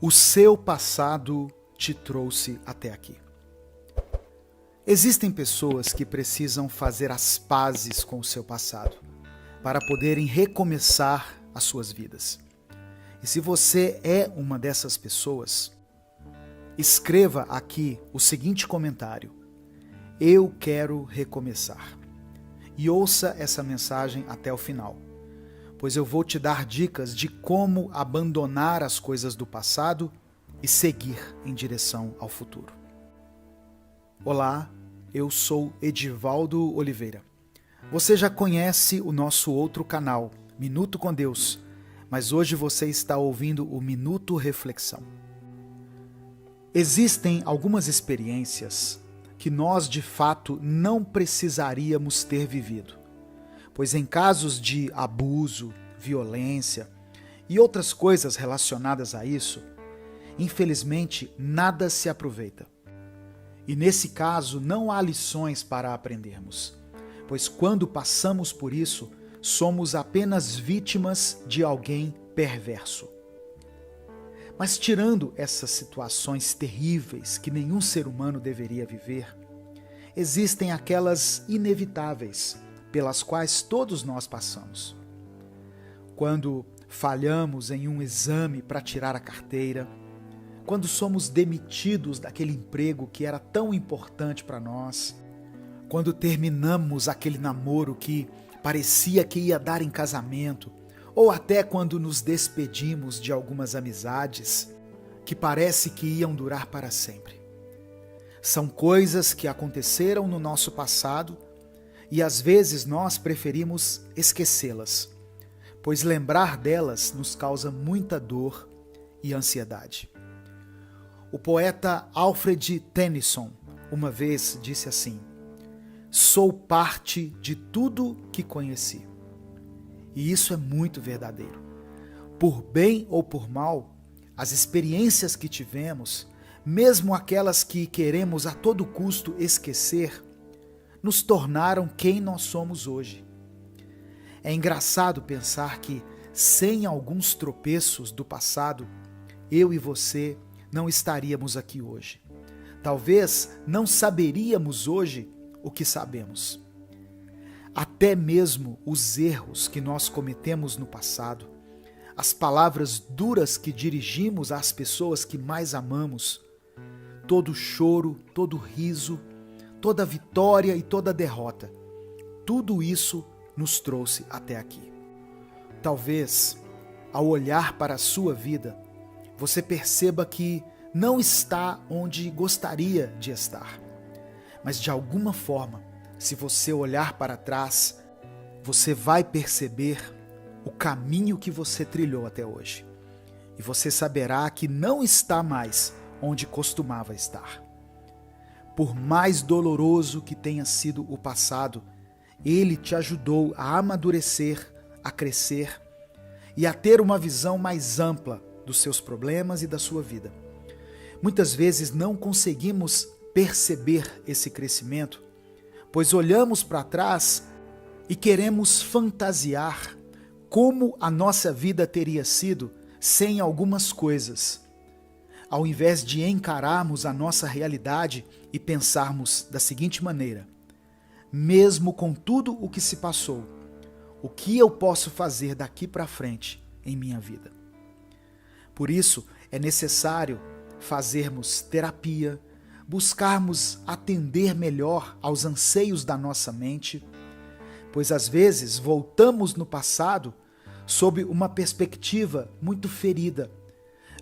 O seu passado te trouxe até aqui. Existem pessoas que precisam fazer as pazes com o seu passado para poderem recomeçar as suas vidas. E se você é uma dessas pessoas, escreva aqui o seguinte comentário: eu quero recomeçar. E ouça essa mensagem até o final, pois eu vou te dar dicas de como abandonar as coisas do passado e seguir em direção ao futuro. Olá, eu sou Edivaldo Oliveira. Você já conhece o nosso outro canal, Minuto com Deus, mas hoje você está ouvindo o Minuto Reflexão. Existem algumas experiências que nós de fato não precisaríamos ter vivido, pois em casos de abuso, violência e outras coisas relacionadas a isso, infelizmente nada se aproveita. E nesse caso não há lições para aprendermos, pois quando passamos por isso, somos apenas vítimas de alguém perverso. Mas tirando essas situações terríveis que nenhum ser humano deveria viver, existem aquelas inevitáveis pelas quais todos nós passamos. Quando falhamos em um exame para tirar a carteira, quando somos demitidos daquele emprego que era tão importante para nós, quando terminamos aquele namoro que parecia que ia dar em casamento, ou até quando nos despedimos de algumas amizades que parece que iam durar para sempre. São coisas que aconteceram no nosso passado e às vezes nós preferimos esquecê-las, pois lembrar delas nos causa muita dor e ansiedade. O poeta Alfred Tennyson uma vez disse assim: sou parte de tudo que conheci. E isso é muito verdadeiro. Por bem ou por mal, as experiências que tivemos, mesmo aquelas que queremos a todo custo esquecer, nos tornaram quem nós somos hoje. É engraçado pensar que, sem alguns tropeços do passado, eu e você não estaríamos aqui hoje. Talvez não saberíamos hoje o que sabemos. Até mesmo os erros que nós cometemos no passado, as palavras duras que dirigimos às pessoas que mais amamos, todo choro, todo riso, toda vitória e toda derrota, tudo isso nos trouxe até aqui. Talvez, ao olhar para a sua vida, você perceba que não está onde gostaria de estar. Mas de alguma forma, se você olhar para trás, você vai perceber o caminho que você trilhou até hoje. E você saberá que não está mais onde costumava estar. Por mais doloroso que tenha sido o passado, ele te ajudou a amadurecer, a crescer e a ter uma visão mais ampla dos seus problemas e da sua vida. Muitas vezes não conseguimos perceber esse crescimento, pois olhamos para trás e queremos fantasiar como a nossa vida teria sido sem algumas coisas, ao invés de encararmos a nossa realidade e pensarmos da seguinte maneira: mesmo com tudo o que se passou, o que eu posso fazer daqui para frente em minha vida? Por isso, é necessário fazermos terapia, buscarmos atender melhor aos anseios da nossa mente, pois às vezes voltamos no passado sob uma perspectiva muito ferida,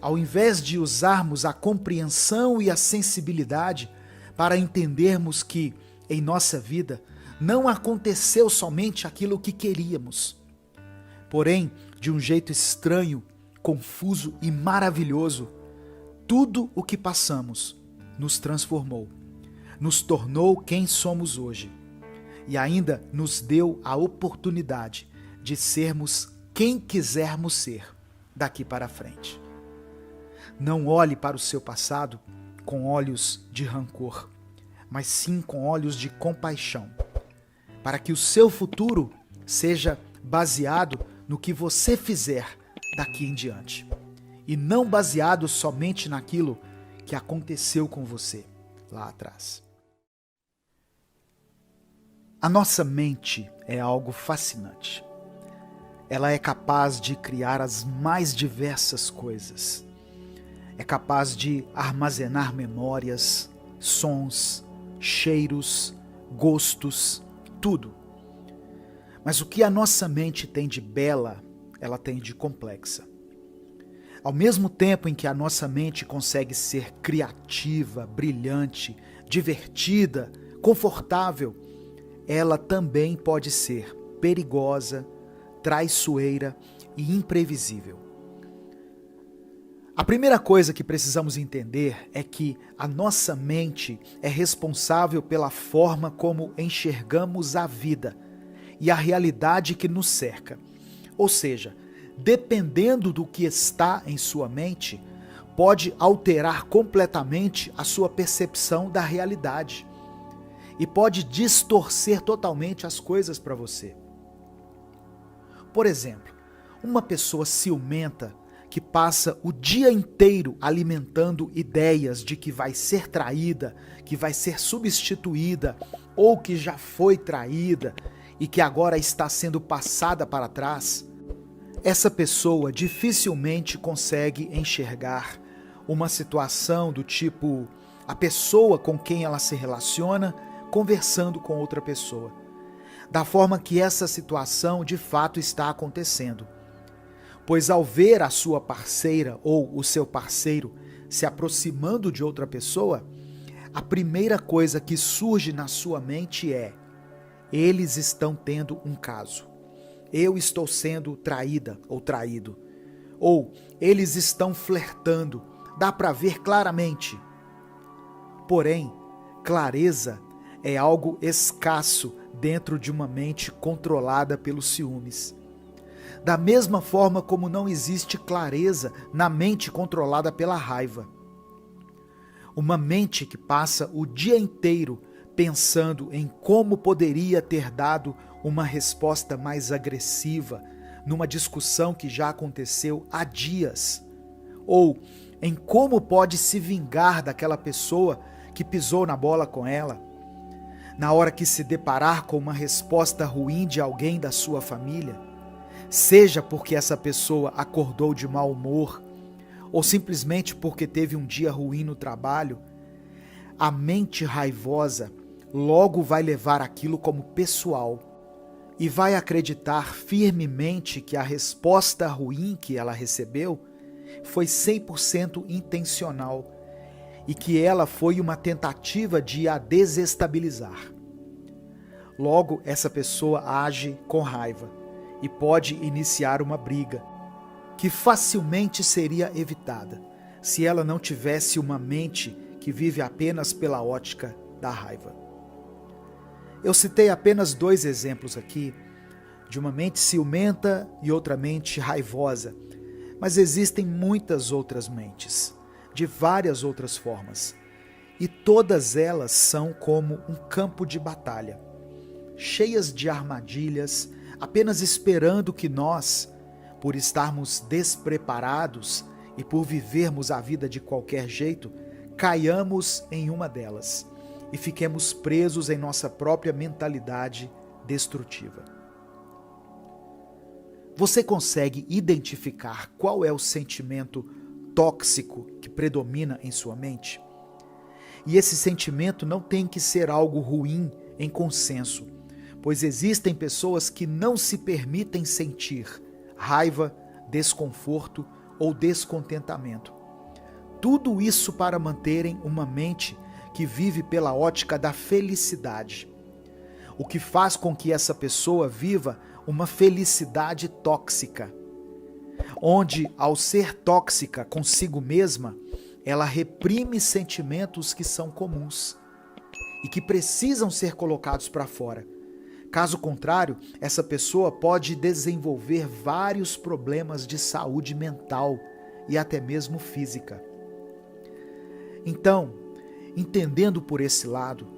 ao invés de usarmos a compreensão e a sensibilidade para entendermos que em nossa vida não aconteceu somente aquilo que queríamos, porém, de um jeito estranho, confuso e maravilhoso, tudo o que passamos nos transformou, nos tornou quem somos hoje e ainda nos deu a oportunidade de sermos quem quisermos ser daqui para frente. Não olhe para o seu passado com olhos de rancor, mas sim com olhos de compaixão, para que o seu futuro seja baseado no que você fizer daqui em diante. e não baseado somente naquilo que aconteceu com você lá atrás. A nossa mente é algo fascinante. Ela é capaz de criar as mais diversas coisas. É capaz de armazenar memórias, sons, cheiros, gostos, tudo. Mas o que a nossa mente tem de bela, ela tem de complexa. Ao mesmo tempo em que a nossa mente consegue ser criativa, brilhante, divertida, confortável, ela também pode ser perigosa, traiçoeira e imprevisível. A primeira coisa que precisamos entender é que a nossa mente é responsável pela forma como enxergamos a vida e a realidade que nos cerca. Ou seja, dependendo do que está em sua mente, pode alterar completamente a sua percepção da realidade e pode distorcer totalmente as coisas para você. Por exemplo, uma pessoa ciumenta que passa o dia inteiro alimentando ideias de que vai ser traída, que vai ser substituída ou que já foi traída e que agora está sendo passada para trás, essa pessoa dificilmente consegue enxergar uma situação do tipo a pessoa com quem ela se relaciona conversando com outra pessoa, da forma que essa situação de fato está acontecendo. Pois ao ver a sua parceira ou o seu parceiro se aproximando de outra pessoa, a primeira coisa que surge na sua mente é: eles estão tendo um caso. Eu estou sendo traída ou traído. Ou eles estão flertando. Dá para ver claramente. Porém, clareza é algo escasso dentro de uma mente controlada pelos ciúmes. Da mesma forma como não existe clareza na mente controlada pela raiva. Uma mente que passa o dia inteiro pensando em como poderia ter dado uma resposta mais agressiva numa discussão que já aconteceu há dias, ou em como pode se vingar daquela pessoa que pisou na bola com ela, na hora que se deparar com uma resposta ruim de alguém da sua família, seja porque essa pessoa acordou de mau humor, ou simplesmente porque teve um dia ruim no trabalho, a mente raivosa logo vai levar aquilo como pessoal e vai acreditar firmemente que a resposta ruim que ela recebeu foi 100% intencional e que ela foi uma tentativa de a desestabilizar. Logo, essa pessoa age com raiva e pode iniciar uma briga que facilmente seria evitada se ela não tivesse uma mente que vive apenas pela ótica da raiva. Eu citei apenas 2 exemplos aqui, de uma mente ciumenta e outra mente raivosa, mas existem muitas outras mentes, de várias outras formas, e todas elas são como um campo de batalha, cheias de armadilhas, apenas esperando que nós, por estarmos despreparados e por vivermos a vida de qualquer jeito, caiamos em uma delas e fiquemos presos em nossa própria mentalidade destrutiva. Você consegue identificar qual é o sentimento tóxico que predomina em sua mente? E esse sentimento não tem que ser algo ruim em consenso, pois existem pessoas que não se permitem sentir raiva, desconforto ou descontentamento. Tudo isso para manterem uma mente que vive pela ótica da felicidade, o que faz com que essa pessoa viva uma felicidade tóxica, onde, ao ser tóxica consigo mesma, ela reprime sentimentos que são comuns e que precisam ser colocados para fora. Caso contrário, essa pessoa pode desenvolver vários problemas de saúde mental e até mesmo física. Então, entendendo por esse lado,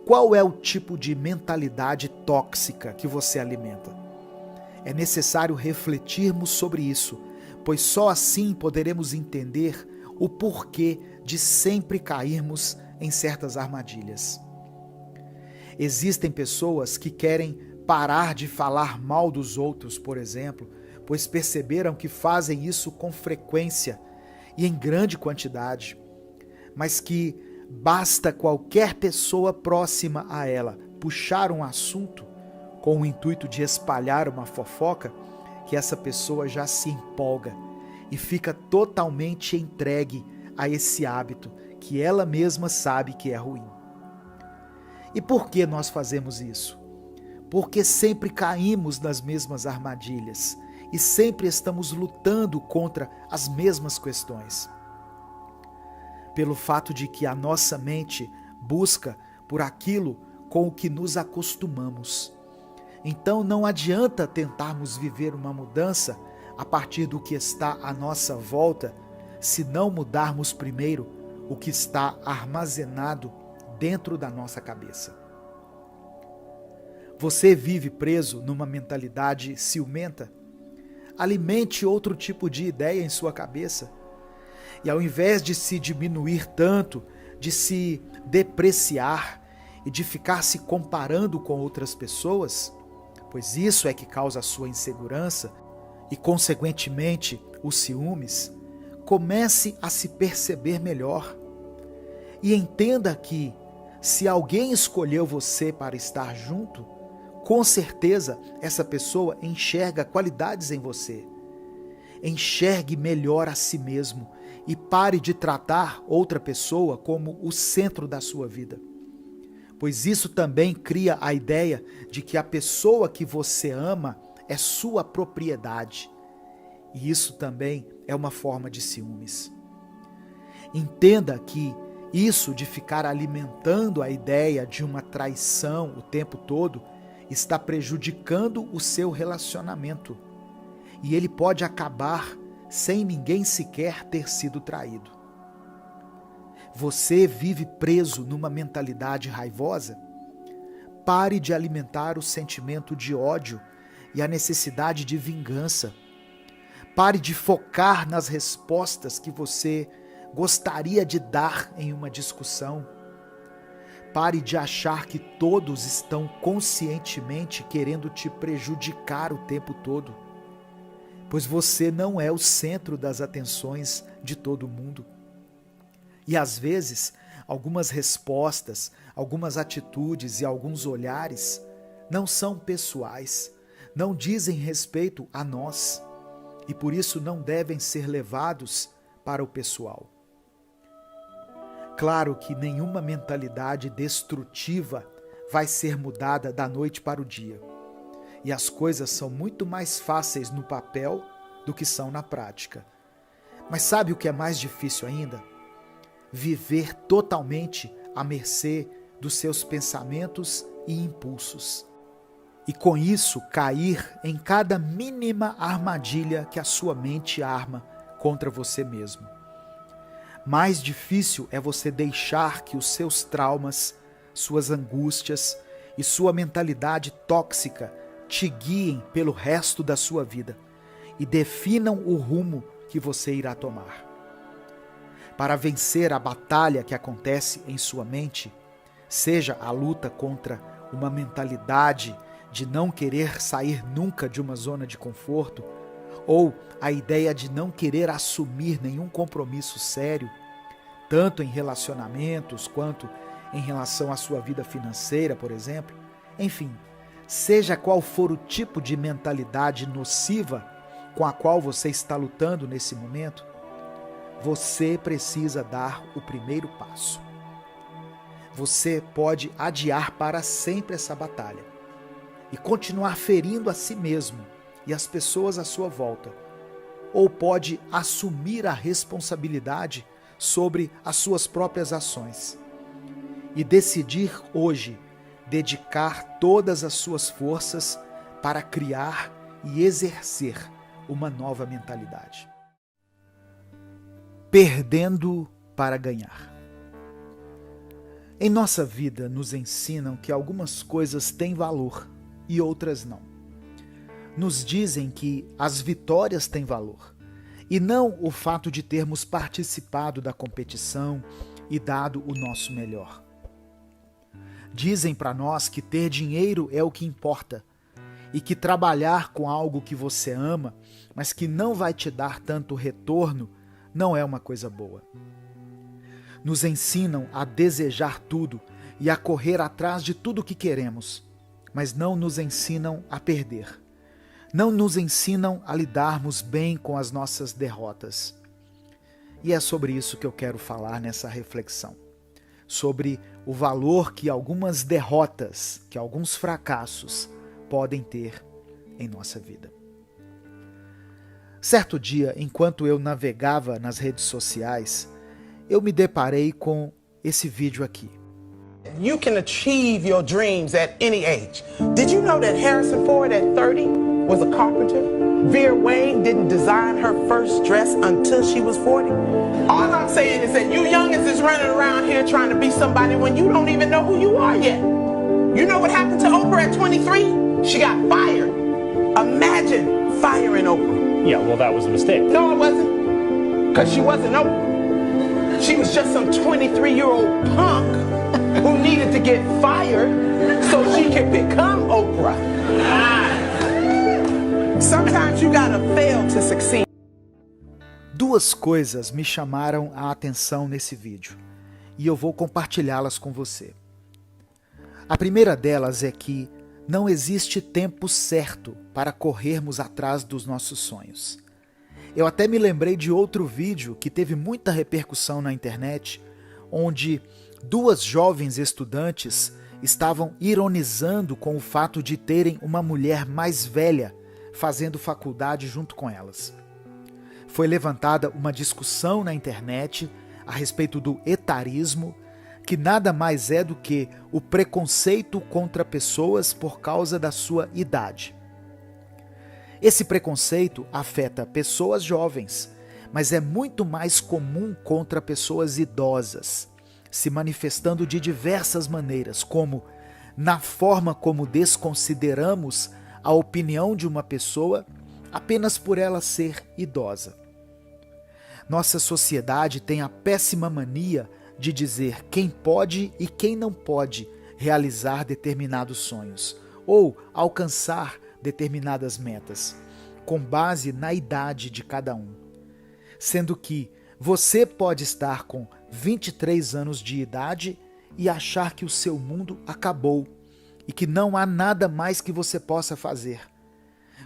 qual é o tipo de mentalidade tóxica que você alimenta? É necessário refletirmos sobre isso, pois só assim poderemos entender o porquê de sempre cairmos em certas armadilhas. Existem pessoas que querem parar de falar mal dos outros, por exemplo, pois perceberam que fazem isso com frequência e em grande quantidade, mas que basta qualquer pessoa próxima a ela puxar um assunto com o intuito de espalhar uma fofoca, que essa pessoa já se empolga e fica totalmente entregue a esse hábito que ela mesma sabe que é ruim. E por que nós fazemos isso? Porque sempre caímos nas mesmas armadilhas e sempre estamos lutando contra as mesmas questões. Pelo fato de que a nossa mente busca por aquilo com o que nos acostumamos. Então não adianta tentarmos viver uma mudança a partir do que está à nossa volta, se não mudarmos primeiro o que está armazenado dentro da nossa cabeça. Você vive preso numa mentalidade ciumenta? Alimente outro tipo de ideia em sua cabeça. E ao invés de se diminuir tanto, de se depreciar e de ficar se comparando com outras pessoas, pois isso é que causa a sua insegurança e, consequentemente, os ciúmes, comece a se perceber melhor. E entenda que, se alguém escolheu você para estar junto, com certeza essa pessoa enxerga qualidades em você. Enxergue melhor a si mesmo e pare de tratar outra pessoa como o centro da sua vida. Pois isso também cria a ideia de que a pessoa que você ama é sua propriedade. E isso também é uma forma de ciúmes. Entenda que isso de ficar alimentando a ideia de uma traição o tempo todo está prejudicando o seu relacionamento. E ele pode acabar sem ninguém sequer ter sido traído. Você vive preso numa mentalidade raivosa? Pare de alimentar o sentimento de ódio e a necessidade de vingança. Pare de focar nas respostas que você gostaria de dar em uma discussão. Pare de achar que todos estão conscientemente querendo te prejudicar o tempo todo, pois você não é o centro das atenções de todo mundo. E às vezes, algumas respostas, algumas atitudes e alguns olhares não são pessoais, não dizem respeito a nós e por isso não devem ser levados para o pessoal. Claro que nenhuma mentalidade destrutiva vai ser mudada da noite para o dia. E as coisas são muito mais fáceis no papel do que são na prática. Mas sabe o que é mais difícil ainda? Viver totalmente à mercê dos seus pensamentos e impulsos. E com isso cair em cada mínima armadilha que a sua mente arma contra você mesmo. Mais difícil é você deixar que os seus traumas, suas angústias e sua mentalidade tóxica te guiem pelo resto da sua vida e definam o rumo que você irá tomar. Para vencer a batalha que acontece em sua mente, seja a luta contra uma mentalidade de não querer sair nunca de uma zona de conforto, ou a ideia de não querer assumir nenhum compromisso sério, tanto em relacionamentos quanto em relação à sua vida financeira, por exemplo. Enfim, seja qual for o tipo de mentalidade nociva com a qual você está lutando nesse momento, você precisa dar o primeiro passo. Você pode adiar para sempre essa batalha e continuar ferindo a si mesmo e as pessoas à sua volta, ou pode assumir a responsabilidade sobre as suas próprias ações e decidir hoje dedicar todas as suas forças para criar e exercer uma nova mentalidade. Perdendo para ganhar. Em nossa vida nos ensinam que algumas coisas têm valor e outras não. Nos dizem que as vitórias têm valor e não o fato de termos participado da competição e dado o nosso melhor. Dizem para nós que ter dinheiro é o que importa e que trabalhar com algo que você ama, mas que não vai te dar tanto retorno, não é uma coisa boa. Nos ensinam a desejar tudo e a correr atrás de tudo que queremos, mas não nos ensinam a perder. Não nos ensinam a lidarmos bem com as nossas derrotas. E é sobre isso que eu quero falar nessa reflexão. Sobre o valor que algumas derrotas, que alguns fracassos podem ter em nossa vida. Certo dia, enquanto eu navegava nas redes sociais, eu me deparei com esse vídeo aqui. You can achieve your dreams at any age. Did you know that Harrison Ford at 30 was a carpenter? Vera Wang didn't design her first dress until she was 40. All I'm saying is that you youngins is running around here trying to be somebody when you don't even know who you are yet. You know what happened to Oprah at 23? She got fired. Imagine firing Oprah. Yeah, well, that was a mistake. No, it wasn't. Because she wasn't Oprah. She was just some 23-year-old punk who needed to get fired so she could become Oprah. Sometimes you gotta fail to succeed. Duas coisas me chamaram a atenção nesse vídeo e eu vou compartilhá-las com você. A primeira delas é que não existe tempo certo para corrermos atrás dos nossos sonhos. Eu até me lembrei de outro vídeo que teve muita repercussão na internet, onde duas jovens estudantes estavam ironizando com o fato de terem uma mulher mais velha fazendo faculdade junto com elas. Foi levantada uma discussão na internet a respeito do etarismo, que nada mais é do que o preconceito contra pessoas por causa da sua idade. Esse preconceito afeta pessoas jovens, mas é muito mais comum contra pessoas idosas, se manifestando de diversas maneiras, como na forma como desconsideramos a opinião de uma pessoa apenas por ela ser idosa. Nossa sociedade tem a péssima mania de dizer quem pode e quem não pode realizar determinados sonhos ou alcançar determinadas metas, com base na idade de cada um. Sendo que você pode estar com 23 anos de idade e achar que o seu mundo acabou e que não há nada mais que você possa fazer.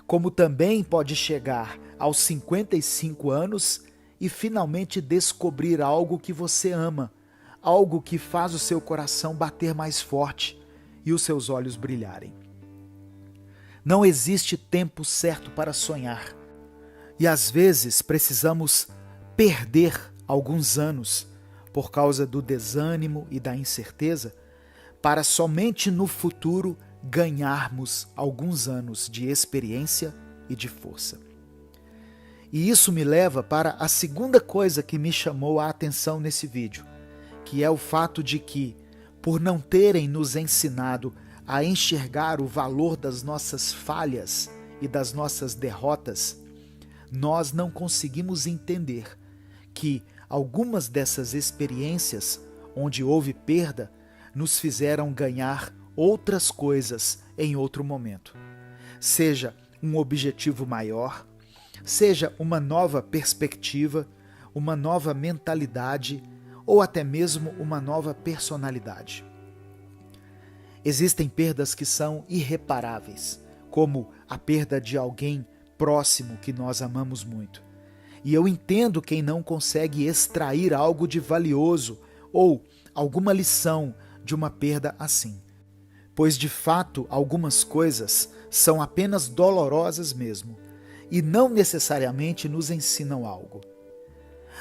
Como também pode chegar aos 55 anos e finalmente descobrir algo que você ama, algo que faz o seu coração bater mais forte e os seus olhos brilharem. Não existe tempo certo para sonhar. E às vezes precisamos perder alguns anos por causa do desânimo e da incerteza, para somente no futuro ganharmos alguns anos de experiência e de força. E isso me leva para a segunda coisa que me chamou a atenção nesse vídeo, que é o fato de que, por não terem nos ensinado a enxergar o valor das nossas falhas e das nossas derrotas, nós não conseguimos entender que algumas dessas experiências onde houve perda nos fizeram ganhar outras coisas em outro momento. Seja um objetivo maior, seja uma nova perspectiva, uma nova mentalidade ou até mesmo uma nova personalidade. Existem perdas que são irreparáveis, como a perda de alguém próximo que nós amamos muito. E eu entendo quem não consegue extrair algo de valioso ou alguma lição de uma perda assim. Pois de fato algumas coisas são apenas dolorosas mesmo e não necessariamente nos ensinam algo.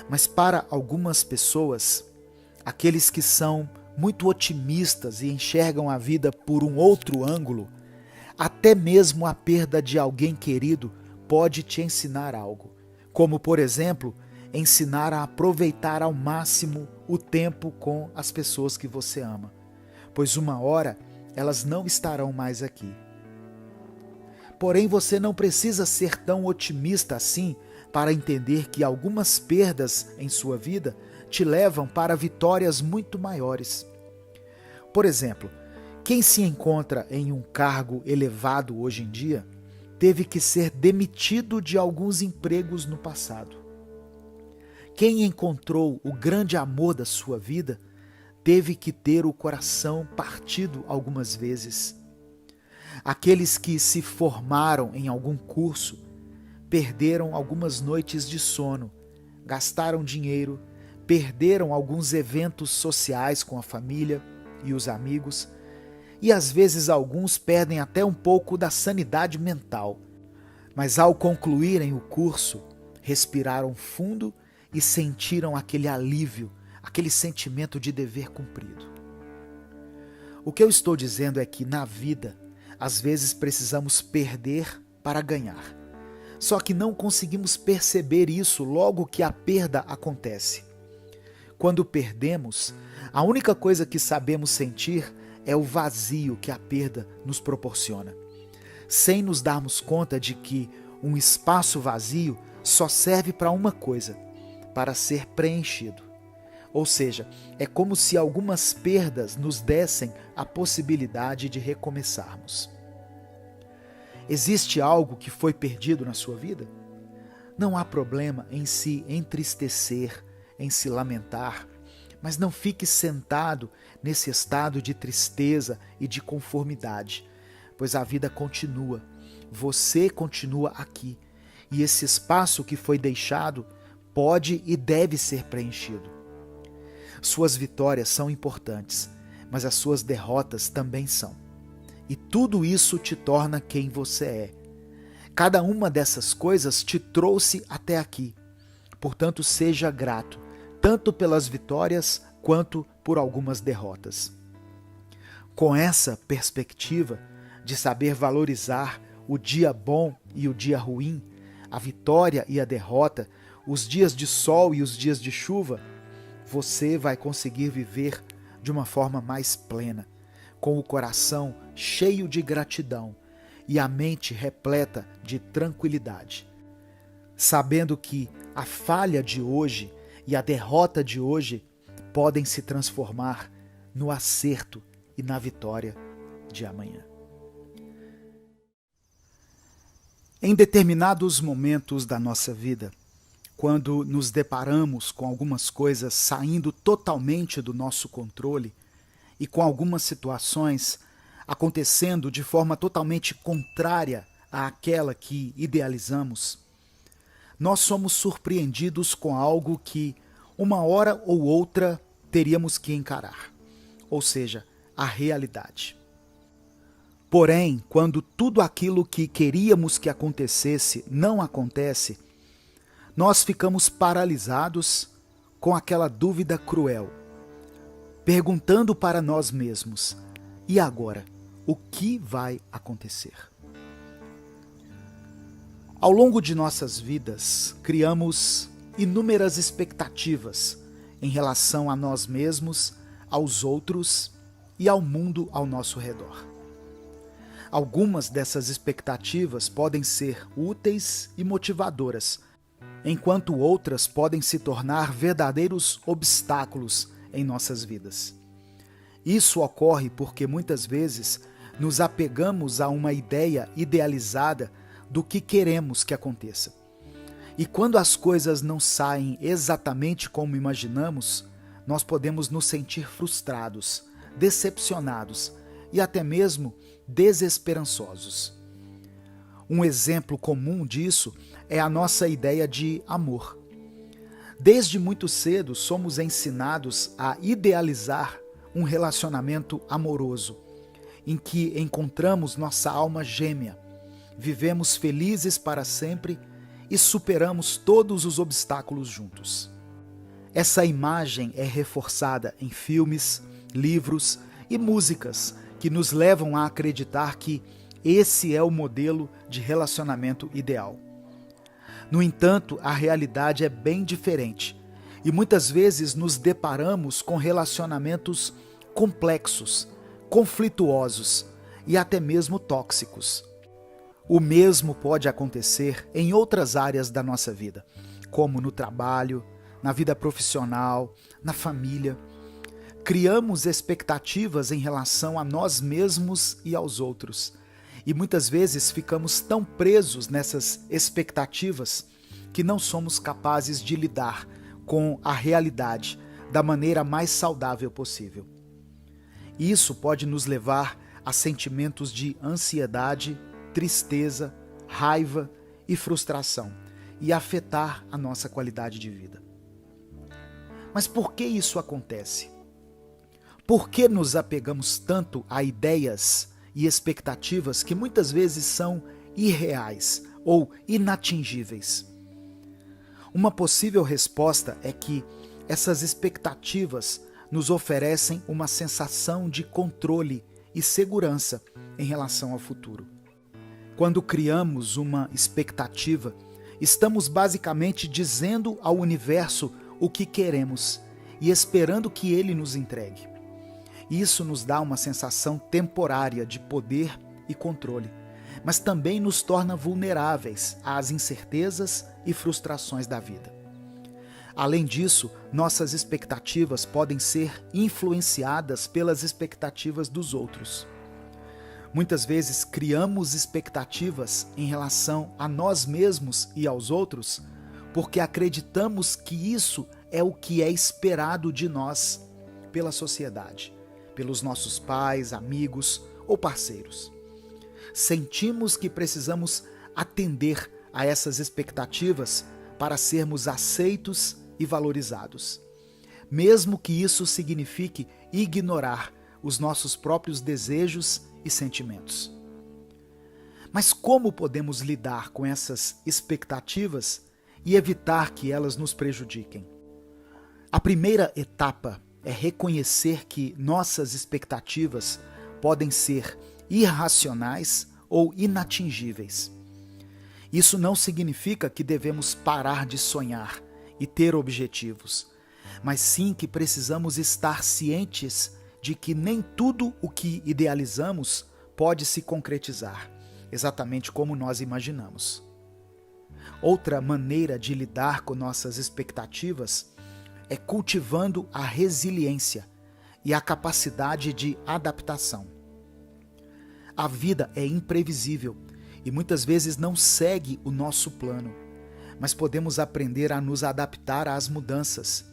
Mas para algumas pessoas, aqueles que são muito otimistas e enxergam a vida por um outro ângulo, até mesmo a perda de alguém querido pode te ensinar algo. Como, por exemplo, ensinar a aproveitar ao máximo o tempo com as pessoas que você ama, pois uma hora elas não estarão mais aqui. Porém, você não precisa ser tão otimista assim para entender que algumas perdas em sua vida te levam para vitórias muito maiores. Por exemplo, quem se encontra em um cargo elevado hoje em dia teve que ser demitido de alguns empregos no passado. Quem encontrou o grande amor da sua vida teve que ter o coração partido algumas vezes. Aqueles que se formaram em algum curso perderam algumas noites de sono, gastaram dinheiro, perderam alguns eventos sociais com a família e os amigos, e às vezes alguns perdem até um pouco da sanidade mental. Mas ao concluírem o curso, respiraram fundo e sentiram aquele alívio, aquele sentimento de dever cumprido. O que eu estou dizendo é que na vida, às vezes precisamos perder para ganhar. Só que não conseguimos perceber isso logo que a perda acontece. Quando perdemos, a única coisa que sabemos sentir é o vazio que a perda nos proporciona, sem nos darmos conta de que um espaço vazio só serve para uma coisa, para ser preenchido. Ou seja, é como se algumas perdas nos dessem a possibilidade de recomeçarmos. Existe algo que foi perdido na sua vida? Não há problema em se entristecer, em se lamentar, mas não fique sentado nesse estado de tristeza e de conformidade, pois a vida continua, você continua aqui, e esse espaço que foi deixado pode e deve ser preenchido. Suas vitórias são importantes, mas as suas derrotas também são. E tudo isso te torna quem você é. Cada uma dessas coisas te trouxe até aqui. Portanto, seja grato, tanto pelas vitórias quanto por algumas derrotas. Com essa perspectiva de saber valorizar o dia bom e o dia ruim, a vitória e a derrota, os dias de sol e os dias de chuva, você vai conseguir viver de uma forma mais plena, com o coração cheio de gratidão e a mente repleta de tranquilidade, sabendo que a falha de hoje e a derrota de hoje podem se transformar no acerto e na vitória de amanhã. Em determinados momentos da nossa vida, quando nos deparamos com algumas coisas saindo totalmente do nosso controle e com algumas situações acontecendo de forma totalmente contrária àquela que idealizamos, nós somos surpreendidos com algo que, uma hora ou outra, teríamos que encarar, ou seja, a realidade. Porém, quando tudo aquilo que queríamos que acontecesse não acontece, nós ficamos paralisados com aquela dúvida cruel, perguntando para nós mesmos: e agora? O que vai acontecer? Ao longo de nossas vidas, criamos inúmeras expectativas em relação a nós mesmos, aos outros e ao mundo ao nosso redor. Algumas dessas expectativas podem ser úteis e motivadoras, enquanto outras podem se tornar verdadeiros obstáculos em nossas vidas. Isso ocorre porque muitas vezes nos apegamos a uma ideia idealizada do que queremos que aconteça. E quando as coisas não saem exatamente como imaginamos, nós podemos nos sentir frustrados, decepcionados e até mesmo desesperançosos. Um exemplo comum disso é a nossa ideia de amor. Desde muito cedo somos ensinados a idealizar um relacionamento amoroso, em que encontramos nossa alma gêmea, vivemos felizes para sempre e superamos todos os obstáculos juntos. Essa imagem é reforçada em filmes, livros e músicas que nos levam a acreditar que esse é o modelo de relacionamento ideal. No entanto, a realidade é bem diferente e muitas vezes nos deparamos com relacionamentos complexos, conflituosos e até mesmo tóxicos. O mesmo pode acontecer em outras áreas da nossa vida, como no trabalho, na vida profissional, na família. Criamos expectativas em relação a nós mesmos e aos outros. E muitas vezes ficamos tão presos nessas expectativas que não somos capazes de lidar com a realidade da maneira mais saudável possível. Isso pode nos levar a sentimentos de ansiedade, tristeza, raiva e frustração e afetar a nossa qualidade de vida. Mas por que isso acontece? Por que nos apegamos tanto a ideias e expectativas que muitas vezes são irreais ou inatingíveis? Uma possível resposta é que essas expectativas nos oferecem uma sensação de controle e segurança em relação ao futuro. Quando criamos uma expectativa, estamos basicamente dizendo ao universo o que queremos e esperando que ele nos entregue. Isso nos dá uma sensação temporária de poder e controle, mas também nos torna vulneráveis às incertezas e frustrações da vida. Além disso, nossas expectativas podem ser influenciadas pelas expectativas dos outros. Muitas vezes criamos expectativas em relação a nós mesmos e aos outros porque acreditamos que isso é o que é esperado de nós pela sociedade, pelos nossos pais, amigos ou parceiros. Sentimos que precisamos atender a essas expectativas para sermos aceitos e valorizados, mesmo que isso signifique ignorar os nossos próprios desejos e sentimentos. Mas como podemos lidar com essas expectativas e evitar que elas nos prejudiquem? A primeira etapa é reconhecer que nossas expectativas podem ser irracionais ou inatingíveis. Isso não significa que devemos parar de sonhar e ter objetivos, mas sim que precisamos estar cientes de que nem tudo o que idealizamos pode se concretizar, exatamente como nós imaginamos. Outra maneira de lidar com nossas expectativas é cultivando a resiliência e a capacidade de adaptação. A vida é imprevisível e muitas vezes não segue o nosso plano, mas podemos aprender a nos adaptar às mudanças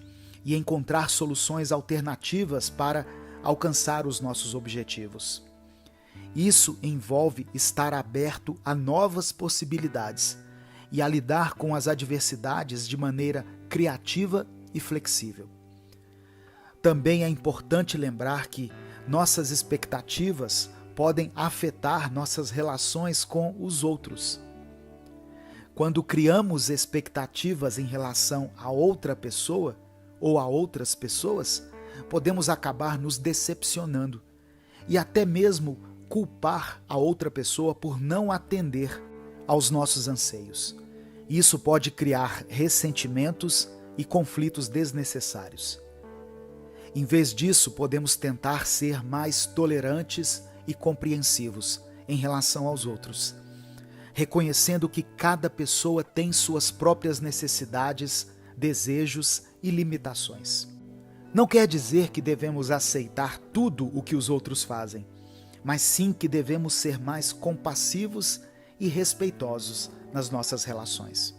e encontrar soluções alternativas para alcançar os nossos objetivos. Isso envolve estar aberto a novas possibilidades e a lidar com as adversidades de maneira criativa e flexível. Também é importante lembrar que nossas expectativas podem afetar nossas relações com os outros. Quando criamos expectativas em relação a outra pessoa ou a outras pessoas, podemos acabar nos decepcionando e até mesmo culpar a outra pessoa por não atender aos nossos anseios. Isso pode criar ressentimentos e conflitos desnecessários. Em vez disso, podemos tentar ser mais tolerantes e compreensivos em relação aos outros, reconhecendo que cada pessoa tem suas próprias necessidades, desejos e limitações. Não quer dizer que devemos aceitar tudo o que os outros fazem, mas sim que devemos ser mais compassivos e respeitosos nas nossas relações.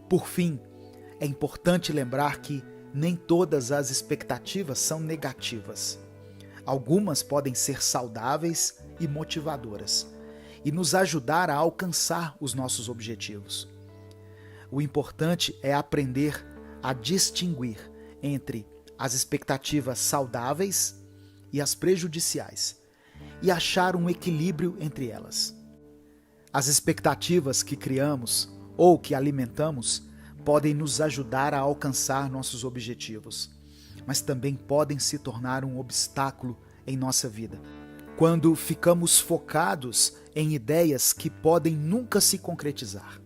Por fim, é importante lembrar que nem todas as expectativas são negativas. Algumas podem ser saudáveis e motivadoras e nos ajudar a alcançar os nossos objetivos. O importante é aprender a distinguir entre as expectativas saudáveis e as prejudiciais e achar um equilíbrio entre elas. As expectativas que criamos ou que alimentamos podem nos ajudar a alcançar nossos objetivos, mas também podem se tornar um obstáculo em nossa vida, quando ficamos focados em ideias que podem nunca se concretizar.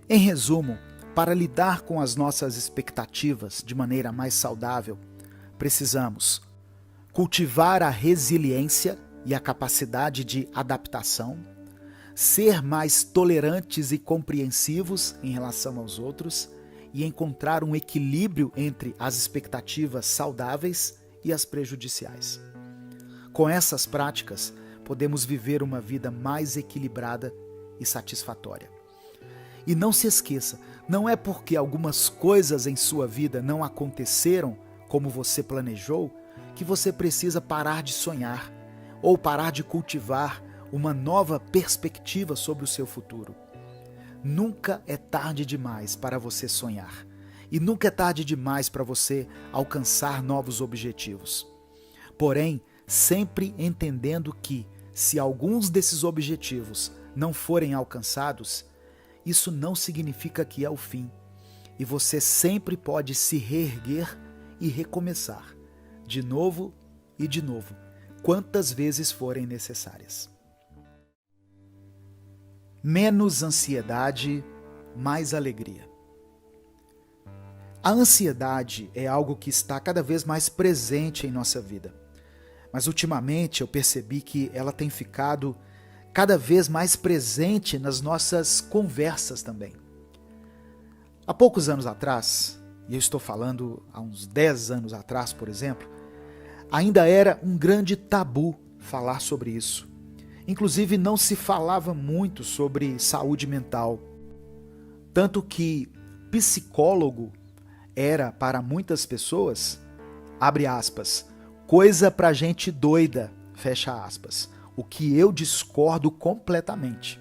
Em resumo, para lidar com as nossas expectativas de maneira mais saudável, precisamos cultivar a resiliência e a capacidade de adaptação, ser mais tolerantes e compreensivos em relação aos outros e encontrar um equilíbrio entre as expectativas saudáveis e as prejudiciais. Com essas práticas, podemos viver uma vida mais equilibrada e satisfatória. E não se esqueça, não é porque algumas coisas em sua vida não aconteceram como você planejou que você precisa parar de sonhar ou parar de cultivar uma nova perspectiva sobre o seu futuro. Nunca é tarde demais para você sonhar e nunca é tarde demais para você alcançar novos objetivos. Porém, sempre entendendo que, se alguns desses objetivos não forem alcançados, isso não significa que é o fim, e você sempre pode se reerguer e recomeçar, de novo e de novo, quantas vezes forem necessárias. Menos ansiedade, mais alegria. A ansiedade é algo que está cada vez mais presente em nossa vida. Mas ultimamente eu percebi que ela tem ficado cada vez mais presente nas nossas conversas também. Há poucos anos atrás, e eu estou falando há uns 10 anos atrás, por exemplo, ainda era um grande tabu falar sobre isso. Inclusive não se falava muito sobre saúde mental. Tanto que psicólogo era para muitas pessoas, abre aspas, coisa pra gente doida, fecha aspas, o que eu discordo completamente.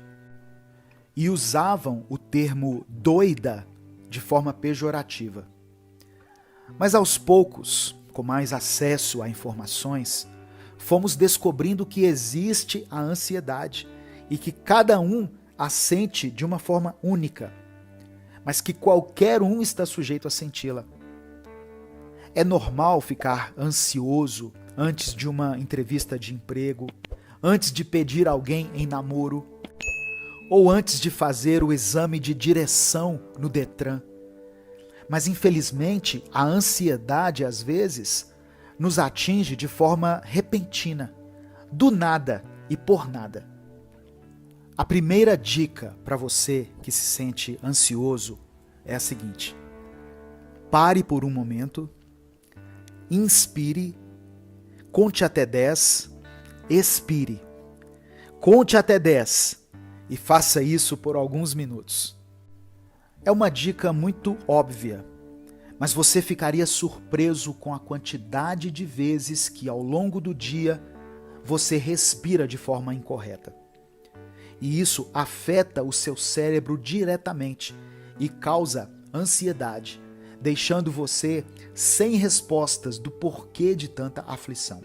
E usavam o termo doida de forma pejorativa. Mas aos poucos, com mais acesso a informações, fomos descobrindo que existe a ansiedade e que cada um a sente de uma forma única, mas que qualquer um está sujeito a senti-la. É normal ficar ansioso antes de uma entrevista de emprego, antes de pedir alguém em namoro, ou antes de fazer o exame de direção no Detran. Mas infelizmente a ansiedade às vezes nos atinge de forma repentina, do nada e por nada. A primeira dica para você que se sente ansioso é a seguinte: pare por um momento, inspire, conte até 10, expire. Conte até 10 e faça isso por alguns minutos. É uma dica muito óbvia, mas você ficaria surpreso com a quantidade de vezes que ao longo do dia você respira de forma incorreta. E isso afeta o seu cérebro diretamente e causa ansiedade, deixando você sem respostas do porquê de tanta aflição.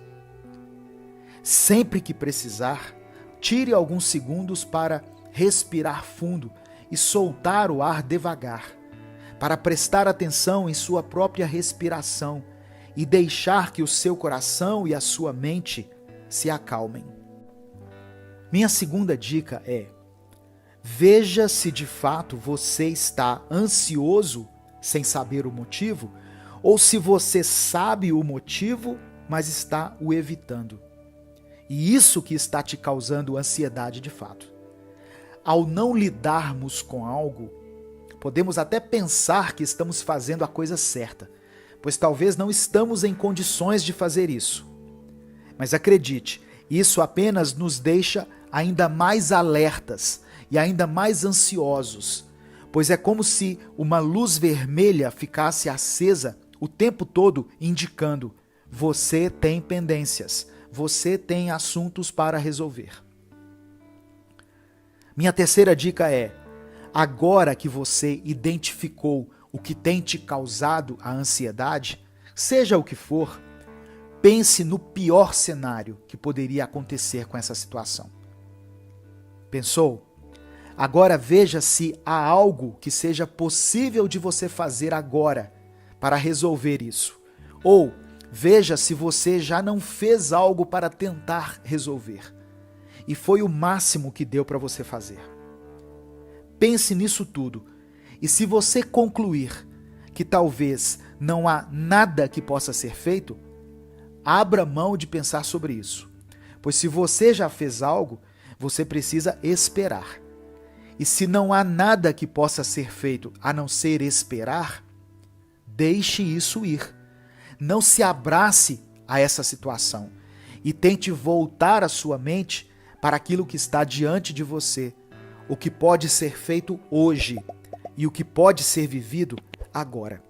Sempre que precisar, tire alguns segundos para respirar fundo e soltar o ar devagar, para prestar atenção em sua própria respiração e deixar que o seu coração e a sua mente se acalmem. Minha segunda dica é: veja se de fato você está ansioso sem saber o motivo, ou se você sabe o motivo, mas está o evitando. E isso que está te causando ansiedade de fato. Ao não lidarmos com algo, podemos até pensar que estamos fazendo a coisa certa, pois talvez não estamos em condições de fazer isso. Mas acredite, isso apenas nos deixa ainda mais alertas e ainda mais ansiosos, pois é como se uma luz vermelha ficasse acesa o tempo todo indicando: você tem pendências, você tem assuntos para resolver. Minha terceira dica é: agora que você identificou o que tem te causado a ansiedade, seja o que for, pense no pior cenário que poderia acontecer com essa situação. Pensou? Agora veja se há algo que seja possível de você fazer agora para resolver isso. Ou veja se você já não fez algo para tentar resolver e foi o máximo que deu para você fazer. Pense nisso tudo, e se você concluir que talvez não há nada que possa ser feito, abra mão de pensar sobre isso. Pois se você já fez algo, Você precisa esperar. E se não há nada que possa ser feito a não ser esperar, deixe isso ir. Não se abrace a essa situação e tente voltar a sua mente para aquilo que está diante de você, o que pode ser feito hoje e o que pode ser vivido agora.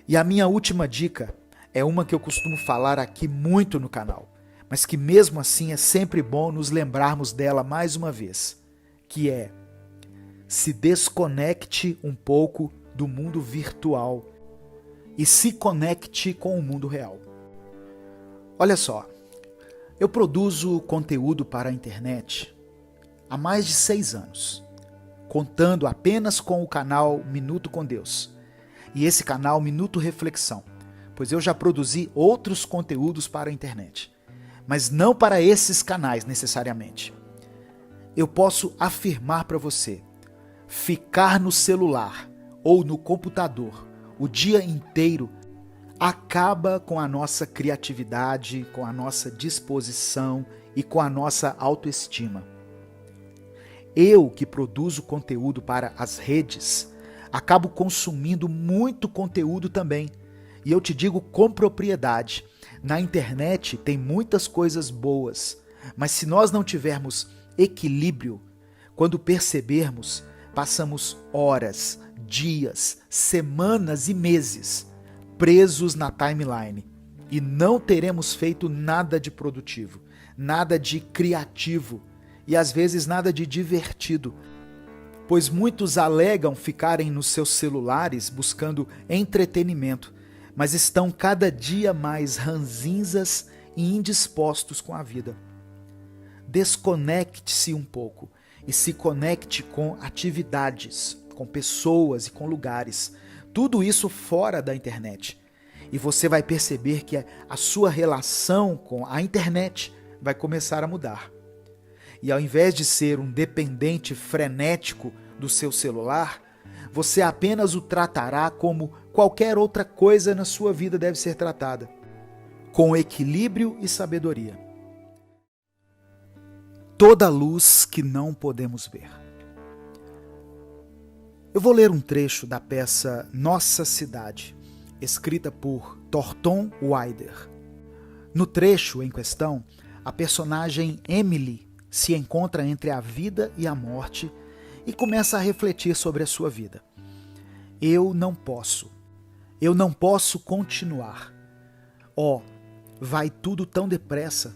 E a minha última dica é uma que eu costumo falar aqui muito no canal, mas que mesmo assim é sempre bom nos lembrarmos dela mais uma vez, que é: se desconecte um pouco do mundo virtual e se conecte com o mundo real. Olha só, eu produzo conteúdo para a internet há mais de 6 anos, contando apenas com o canal Minuto com Deus e esse canal Minuto Reflexão, pois eu já produzi outros conteúdos para a internet, mas não para esses canais necessariamente. Eu posso afirmar para você, ficar no celular ou no computador o dia inteiro acaba com a nossa criatividade, com a nossa disposição e com a nossa autoestima. Eu, que produzo conteúdo para as redes, acabo consumindo muito conteúdo também. E eu te digo com propriedade, na internet tem muitas coisas boas, mas se nós não tivermos equilíbrio, quando percebermos, passamos horas, dias, semanas e meses presos na timeline e não teremos feito nada de produtivo, nada de criativo e às vezes nada de divertido, pois muitos alegam ficarem nos seus celulares buscando entretenimento, mas estão cada dia mais ranzinzas e indispostos com a vida. Desconecte-se um pouco e se conecte com atividades, com pessoas e com lugares. Tudo isso fora da internet. E você vai perceber que a sua relação com a internet vai começar a mudar. E ao invés de ser um dependente frenético do seu celular, você apenas o tratará como qualquer outra coisa na sua vida deve ser tratada, com equilíbrio e sabedoria. Toda luz que não podemos ver. Eu vou ler um trecho da peça Nossa Cidade, escrita por Thornton Wilder. No trecho em questão, a personagem Emily se encontra entre a vida e a morte e começa a refletir sobre a sua vida. Eu não posso continuar. Vai tudo tão depressa.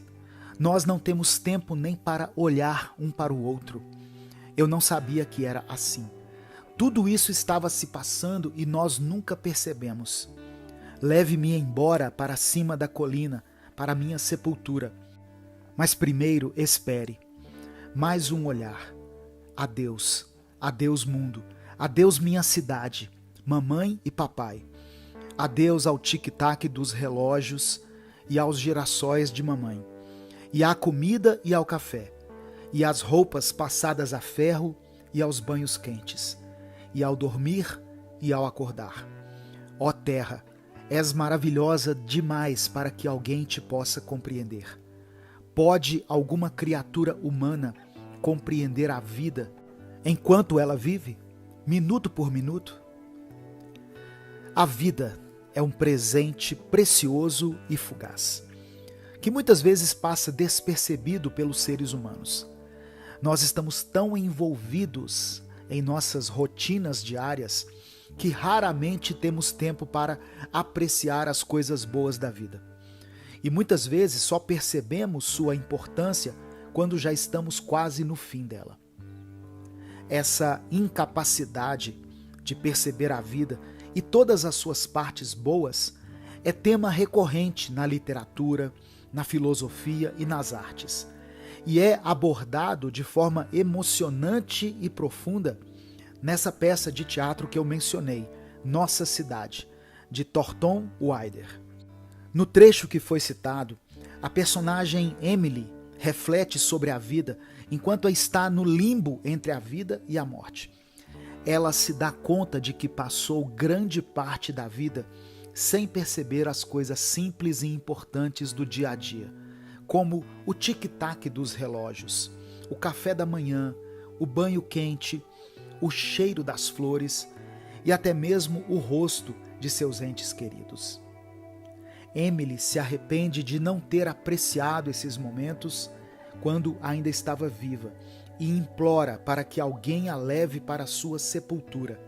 Nós não temos tempo nem para olhar um para o outro. Eu não sabia que era assim. Tudo isso estava se passando e nós nunca percebemos. Leve-me embora para cima da colina, para minha sepultura. Mas primeiro espere. Mais um olhar. Adeus. Adeus, mundo. Adeus, minha cidade. Mamãe e papai. Adeus ao tic-tac dos relógios e aos girassóis de mamãe. E à comida e ao café. E às roupas passadas a ferro e aos banhos quentes. E ao dormir e ao acordar. Ó terra, és maravilhosa demais para que alguém te possa compreender. Pode alguma criatura humana compreender a vida enquanto ela vive, minuto por minuto? A vida é um presente precioso e fugaz, que muitas vezes passa despercebido pelos seres humanos. Nós estamos tão envolvidos em nossas rotinas diárias que raramente temos tempo para apreciar as coisas boas da vida. E muitas vezes só percebemos sua importância quando já estamos quase no fim dela. Essa incapacidade de perceber a vida e todas as suas partes boas é tema recorrente na literatura, na filosofia e nas artes. E é abordado de forma emocionante e profunda nessa peça de teatro que eu mencionei, Nossa Cidade, de Thornton Wilder. No trecho que foi citado, a personagem Emily reflete sobre a vida enquanto está no limbo entre a vida e a morte. Ela se dá conta de que passou grande parte da vida sem perceber as coisas simples e importantes do dia a dia, como o tic-tac dos relógios, o café da manhã, o banho quente, o cheiro das flores e até mesmo o rosto de seus entes queridos. Emily se arrepende de não ter apreciado esses momentos quando ainda estava viva e implora para que alguém a leve para sua sepultura,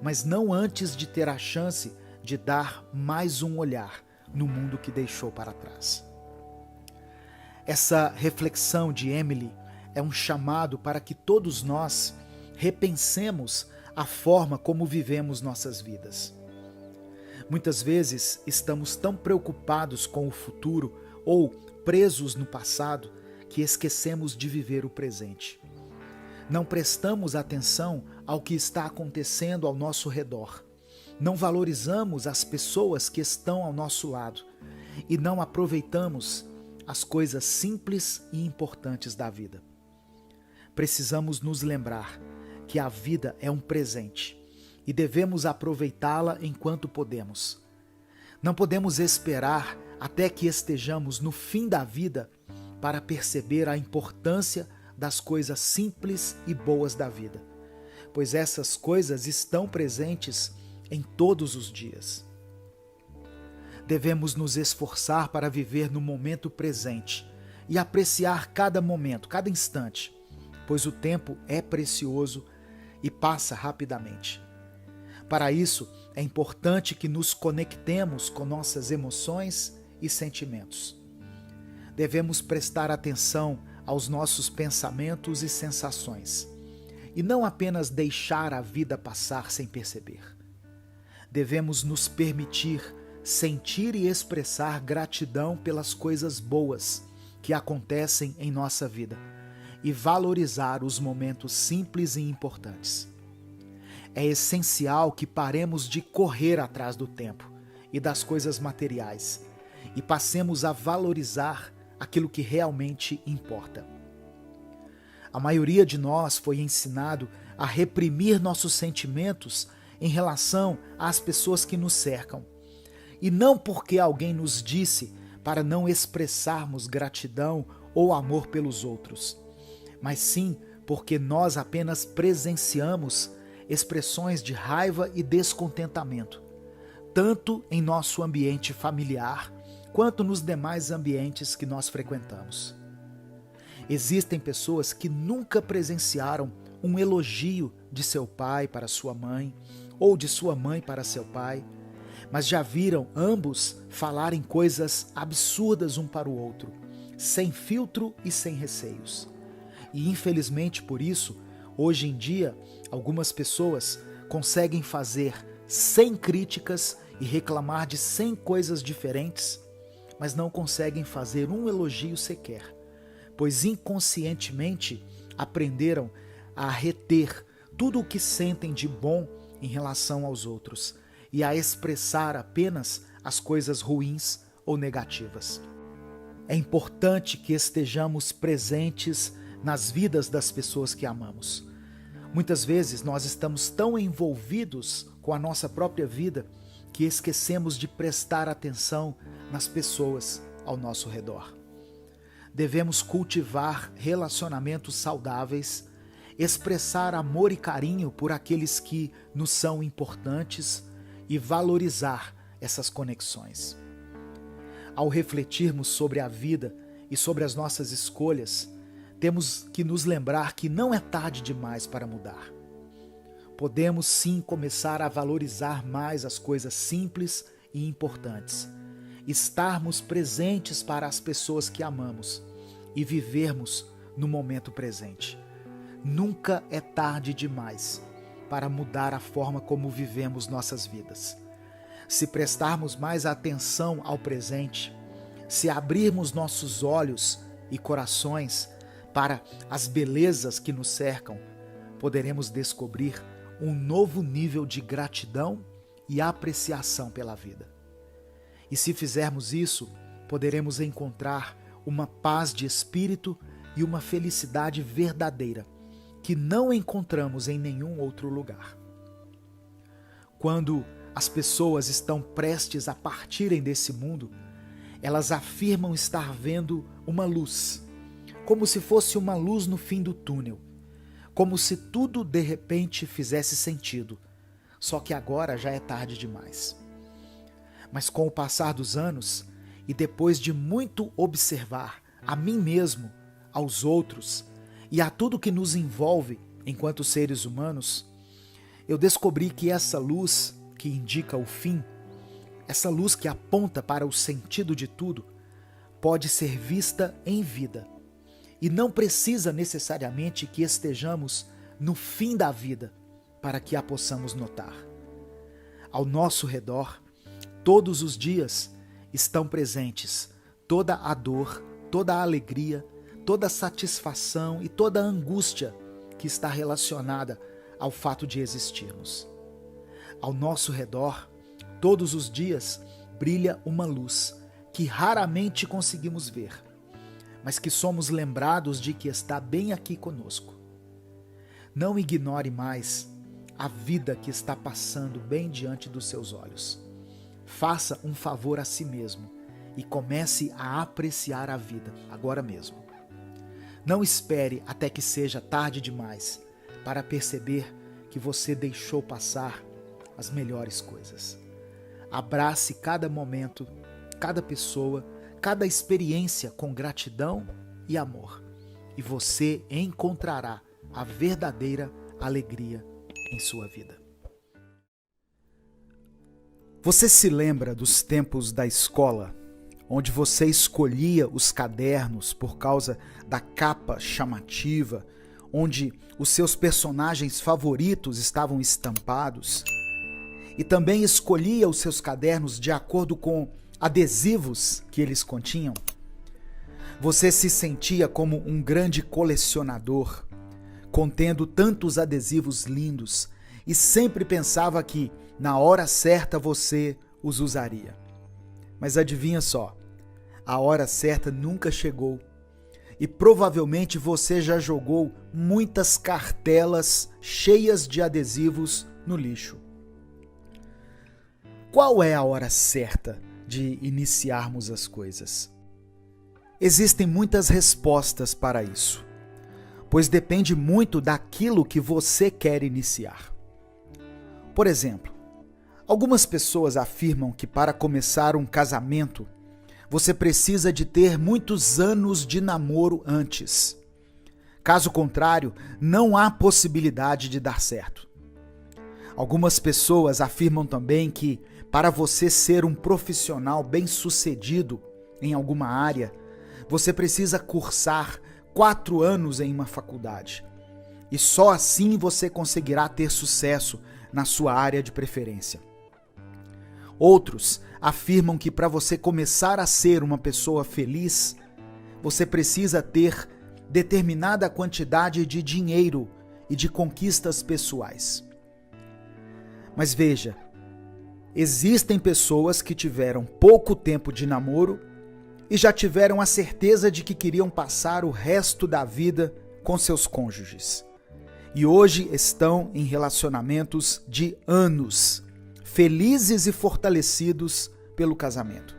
mas não antes de ter a chance de dar mais um olhar no mundo que deixou para trás. Essa reflexão de Emily é um chamado para que todos nós repensemos a forma como vivemos nossas vidas. Muitas vezes estamos tão preocupados com o futuro ou presos no passado que esquecemos de viver o presente. Não prestamos atenção ao que está acontecendo ao nosso redor. Não valorizamos as pessoas que estão ao nosso lado e não aproveitamos as coisas simples e importantes da vida. Precisamos nos lembrar que a vida é um presente e devemos aproveitá-la enquanto podemos. Não podemos esperar até que estejamos no fim da vida para perceber a importância das coisas simples e boas da vida, pois essas coisas estão presentes em todos os dias. Devemos nos esforçar para viver no momento presente e apreciar cada momento, cada instante, pois o tempo é precioso e passa rapidamente. Para isso, é importante que nos conectemos com nossas emoções e sentimentos. Devemos prestar atenção aos nossos pensamentos e sensações, e não apenas deixar a vida passar sem perceber. Devemos nos permitir sentir e expressar gratidão pelas coisas boas que acontecem em nossa vida e valorizar os momentos simples e importantes. É essencial que paremos de correr atrás do tempo e das coisas materiais e passemos a valorizar aquilo que realmente importa. A maioria de nós foi ensinado a reprimir nossos sentimentos em relação às pessoas que nos cercam, e não porque alguém nos disse para não expressarmos gratidão ou amor pelos outros, mas sim porque nós apenas presenciamos expressões de raiva e descontentamento, tanto em nosso ambiente familiar quanto nos demais ambientes que nós frequentamos. Existem pessoas que nunca presenciaram um elogio de seu pai para sua mãe ou de sua mãe para seu pai, mas já viram ambos falarem coisas absurdas um para o outro, sem filtro e sem receios. E infelizmente por isso, hoje em dia, algumas pessoas conseguem fazer 100 críticas e reclamar de 100 coisas diferentes, mas não conseguem fazer um elogio sequer, pois inconscientemente aprenderam a reter tudo o que sentem de bom em relação aos outros e a expressar apenas as coisas ruins ou negativas. É importante que estejamos presentes nas vidas das pessoas que amamos. Muitas vezes nós estamos tão envolvidos com a nossa própria vida que esquecemos de prestar atenção nas pessoas ao nosso redor. Devemos cultivar relacionamentos saudáveis, expressar amor e carinho por aqueles que nos são importantes e valorizar essas conexões. Ao refletirmos sobre a vida e sobre as nossas escolhas, temos que nos lembrar que não é tarde demais para mudar. Podemos sim começar a valorizar mais as coisas simples e importantes, estarmos presentes para as pessoas que amamos e vivermos no momento presente. Nunca é tarde demais para mudar a forma como vivemos nossas vidas. Se prestarmos mais atenção ao presente, se abrirmos nossos olhos e corações para as belezas que nos cercam, poderemos descobrir um novo nível de gratidão e apreciação pela vida. E se fizermos isso, poderemos encontrar uma paz de espírito e uma felicidade verdadeira que não encontramos em nenhum outro lugar. Quando as pessoas estão prestes a partirem desse mundo, elas afirmam estar vendo uma luz, como se fosse uma luz no fim do túnel, como se tudo de repente fizesse sentido, só que agora já é tarde demais. Mas com o passar dos anos, e depois de muito observar a mim mesmo, aos outros e a tudo que nos envolve enquanto seres humanos, eu descobri que essa luz que indica o fim, essa luz que aponta para o sentido de tudo, pode ser vista em vida. E não precisa necessariamente que estejamos no fim da vida para que a possamos notar. Ao nosso redor, todos os dias estão presentes toda a dor, toda a alegria, toda a satisfação e toda a angústia que está relacionada ao fato de existirmos. Ao nosso redor, todos os dias, brilha uma luz que raramente conseguimos ver, mas que somos lembrados de que está bem aqui conosco. Não ignore mais a vida que está passando bem diante dos seus olhos. Faça um favor a si mesmo e comece a apreciar a vida agora mesmo. Não espere até que seja tarde demais para perceber que você deixou passar as melhores coisas. Abrace cada momento, cada pessoa, cada experiência com gratidão e amor, e você encontrará a verdadeira alegria em sua vida. Você se lembra dos tempos da escola, onde você escolhia os cadernos por causa da capa chamativa, onde os seus personagens favoritos estavam estampados, e também escolhia os seus cadernos de acordo com adesivos que eles continham? Você se sentia como um grande colecionador, contendo tantos adesivos lindos, e sempre pensava que, na hora certa, você os usaria. Mas adivinha só, a hora certa nunca chegou, e provavelmente você já jogou muitas cartelas cheias de adesivos no lixo. Qual é a hora certa de iniciarmos as coisas? Existem muitas respostas para isso, pois depende muito daquilo que você quer iniciar. Por exemplo, algumas pessoas afirmam que para começar um casamento, você precisa de ter muitos anos de namoro antes. Caso contrário, não há possibilidade de dar certo. Algumas pessoas afirmam também que, para você ser um profissional bem-sucedido em alguma área, você precisa cursar 4 anos em uma faculdade. E só assim você conseguirá ter sucesso na sua área de preferência. Outros afirmam que para você começar a ser uma pessoa feliz, você precisa ter determinada quantidade de dinheiro e de conquistas pessoais. Mas veja, existem pessoas que tiveram pouco tempo de namoro e já tiveram a certeza de que queriam passar o resto da vida com seus cônjuges. E hoje estão em relacionamentos de anos, felizes e fortalecidos pelo casamento.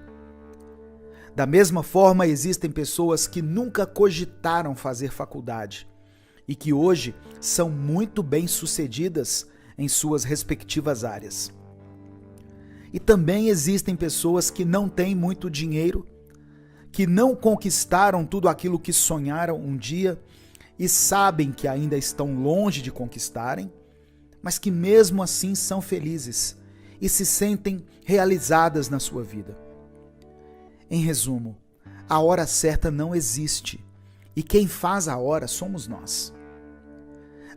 Da mesma forma, existem pessoas que nunca cogitaram fazer faculdade e que hoje são muito bem-sucedidas em suas respectivas áreas. E também existem pessoas que não têm muito dinheiro, que não conquistaram tudo aquilo que sonharam um dia e sabem que ainda estão longe de conquistarem, mas que mesmo assim são felizes e se sentem realizadas na sua vida. Em resumo, a hora certa não existe e quem faz a hora somos nós.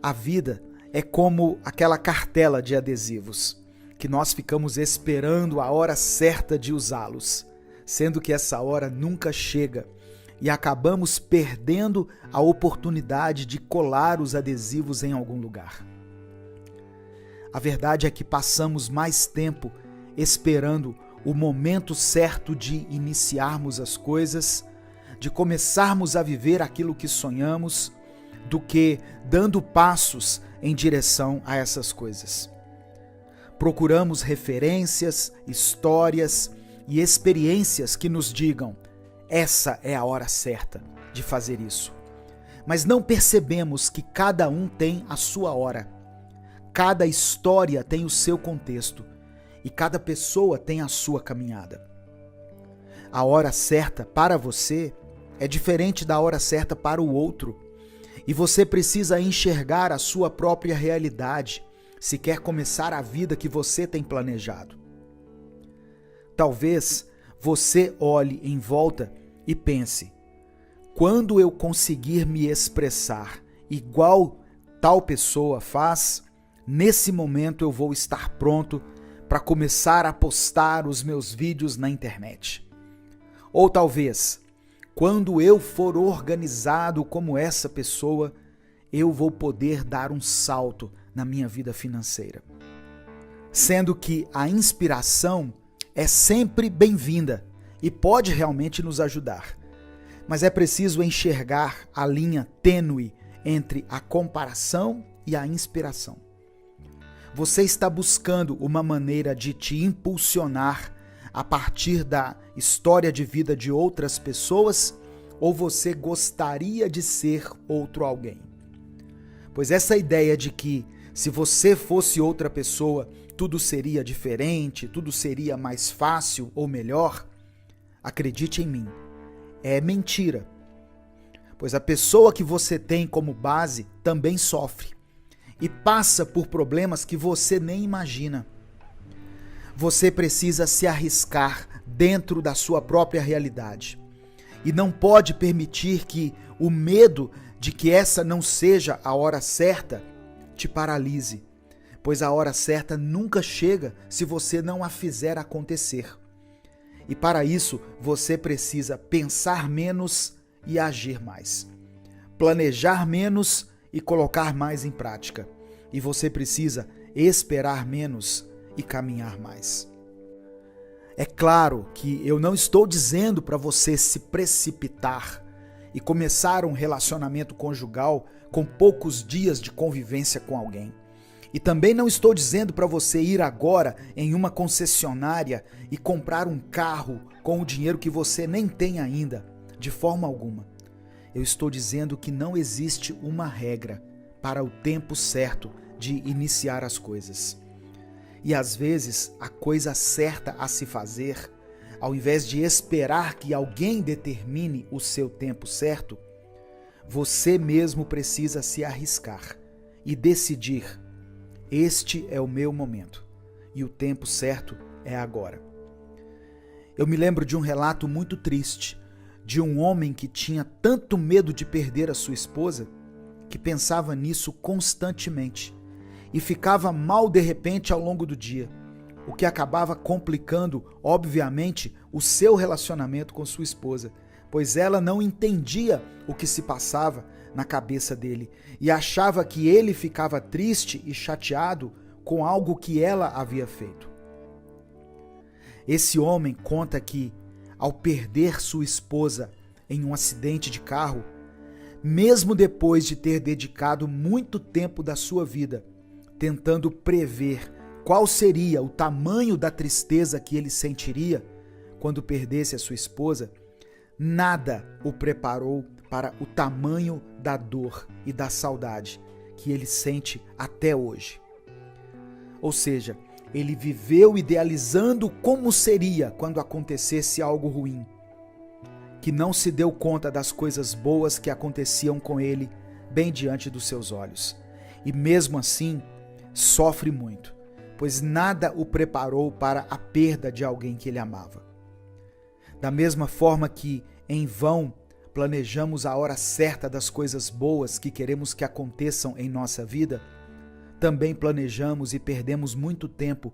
A vida é como aquela cartela de adesivos, que nós ficamos esperando a hora certa de usá-los, sendo que essa hora nunca chega e acabamos perdendo a oportunidade de colar os adesivos em algum lugar. A verdade é que passamos mais tempo esperando o momento certo de iniciarmos as coisas, de começarmos a viver aquilo que sonhamos, do que dando passos em direção a essas coisas. Procuramos referências, histórias e experiências que nos digam: Essa é a hora certa de fazer isso. Mas não percebemos que cada um tem a sua hora. Cada história tem o seu contexto e cada pessoa tem a sua caminhada. A hora certa para você é diferente da hora certa para o outro. E você precisa enxergar a sua própria realidade se quer começar a vida que você tem planejado. Talvez você olhe em volta e pense: quando eu conseguir me expressar igual tal pessoa faz, nesse momento eu vou estar pronto para começar a postar os meus vídeos na internet. Ou talvez, quando eu for organizado como essa pessoa, eu vou poder dar um salto na minha vida financeira. Sendo que a inspiração é sempre bem-vinda e pode realmente nos ajudar. Mas é preciso enxergar a linha tênue entre a comparação e a inspiração. Você está buscando uma maneira de te impulsionar a partir da história de vida de outras pessoas, ou você gostaria de ser outro alguém? Pois essa ideia de que se você fosse outra pessoa, tudo seria diferente, tudo seria mais fácil ou melhor, acredite em mim, é mentira. Pois a pessoa que você tem como base também sofre e passa por problemas que você nem imagina. Você precisa se arriscar dentro da sua própria realidade. E não pode permitir que o medo de que essa não seja a hora certa te paralise, pois a hora certa nunca chega se você não a fizer acontecer. E para isso, você precisa pensar menos e agir mais. Planejar menos e colocar mais em prática. E você precisa esperar menos e caminhar mais. É claro que eu não estou dizendo para você se precipitar e começar um relacionamento conjugal com poucos dias de convivência com alguém. E também não estou dizendo para você ir agora em uma concessionária e comprar um carro com o dinheiro que você nem tem ainda, de forma alguma. Eu estou dizendo que não existe uma regra para o tempo certo de iniciar as coisas. E às vezes a coisa certa a se fazer, ao invés de esperar que alguém determine o seu tempo certo, você mesmo precisa se arriscar e decidir: este é o meu momento e o tempo certo é agora. Eu me lembro de um relato muito triste de um homem que tinha tanto medo de perder a sua esposa que pensava nisso constantemente e ficava mal de repente ao longo do dia, o que acabava complicando, obviamente, o seu relacionamento com sua esposa, pois ela não entendia o que se passava na cabeça dele e achava que ele ficava triste e chateado com algo que ela havia feito. Esse homem conta que, ao perder sua esposa em um acidente de carro, mesmo depois de ter dedicado muito tempo da sua vida tentando prever qual seria o tamanho da tristeza que ele sentiria quando perdesse a sua esposa, nada o preparou para o tamanho da dor e da saudade que ele sente até hoje. Ou seja, ele viveu idealizando como seria quando acontecesse algo ruim, que não se deu conta das coisas boas que aconteciam com ele bem diante dos seus olhos. E mesmo assim, sofre muito, pois nada o preparou para a perda de alguém que ele amava. Da mesma forma que, em vão, planejamos a hora certa das coisas boas que queremos que aconteçam em nossa vida, também planejamos e perdemos muito tempo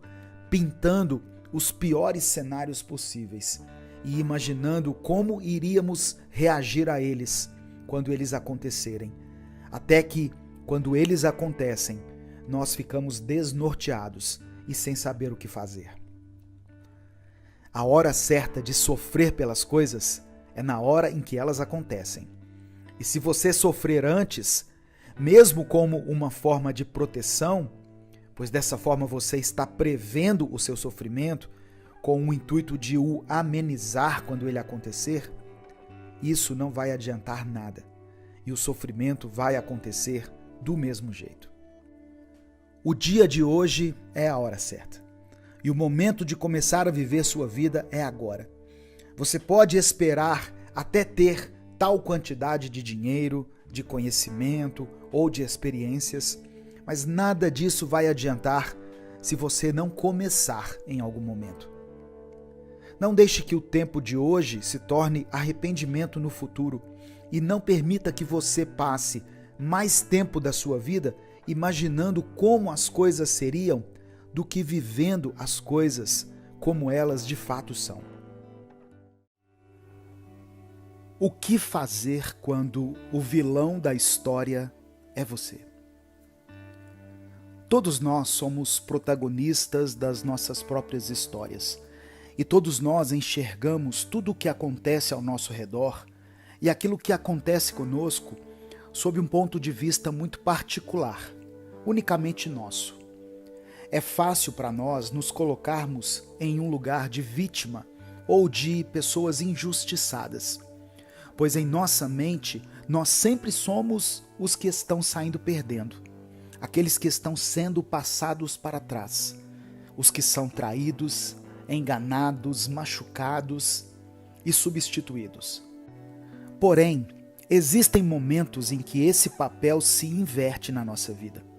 pintando os piores cenários possíveis e imaginando como iríamos reagir a eles quando eles acontecerem. Até que, quando eles acontecem, nós ficamos desnorteados e sem saber o que fazer. A hora certa de sofrer pelas coisas é na hora em que elas acontecem. E se você sofrer antes, mesmo como uma forma de proteção, pois dessa forma você está prevendo o seu sofrimento com o intuito de o amenizar quando ele acontecer, isso não vai adiantar nada e o sofrimento vai acontecer do mesmo jeito. O dia de hoje é a hora certa e o momento de começar a viver sua vida é agora. Você pode esperar até ter tal quantidade de dinheiro, de conhecimento ou de experiências, mas nada disso vai adiantar se você não começar em algum momento. Não deixe que o tempo de hoje se torne arrependimento no futuro e não permita que você passe mais tempo da sua vida imaginando como as coisas seriam do que vivendo as coisas como elas de fato são. O que fazer quando o vilão da história é você? Todos nós somos protagonistas das nossas próprias histórias e todos nós enxergamos tudo o que acontece ao nosso redor e aquilo que acontece conosco sob um ponto de vista muito particular, unicamente nosso. É fácil para nós nos colocarmos em um lugar de vítima ou de pessoas injustiçadas, pois em nossa mente nós sempre somos os que estão saindo perdendo, aqueles que estão sendo passados para trás, os que são traídos, enganados, machucados e substituídos. Porém, existem momentos em que esse papel se inverte na nossa vida.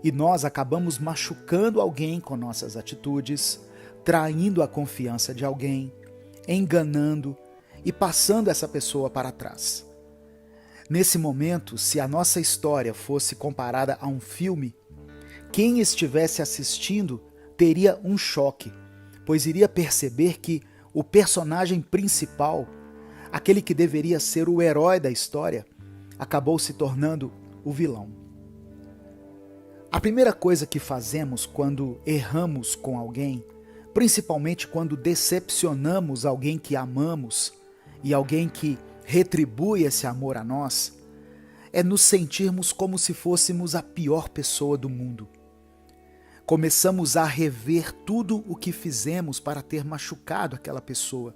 E nós acabamos machucando alguém com nossas atitudes, traindo a confiança de alguém, enganando e passando essa pessoa para trás. Nesse momento, se a nossa história fosse comparada a um filme, quem estivesse assistindo teria um choque, pois iria perceber que o personagem principal, aquele que deveria ser o herói da história, acabou se tornando o vilão. A primeira coisa que fazemos quando erramos com alguém, principalmente quando decepcionamos alguém que amamos e alguém que retribui esse amor a nós, é nos sentirmos como se fôssemos a pior pessoa do mundo. Começamos a rever tudo o que fizemos para ter machucado aquela pessoa.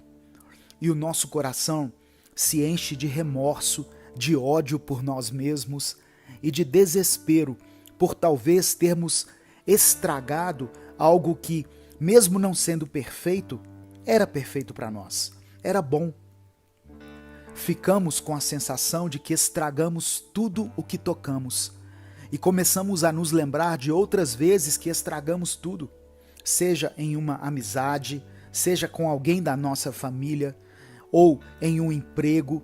E o nosso coração se enche de remorso, de ódio por nós mesmos e de desespero por talvez termos estragado algo que, mesmo não sendo perfeito, era perfeito para nós, era bom. Ficamos com a sensação de que estragamos tudo o que tocamos e começamos a nos lembrar de outras vezes que estragamos tudo, seja em uma amizade, seja com alguém da nossa família, ou em um emprego,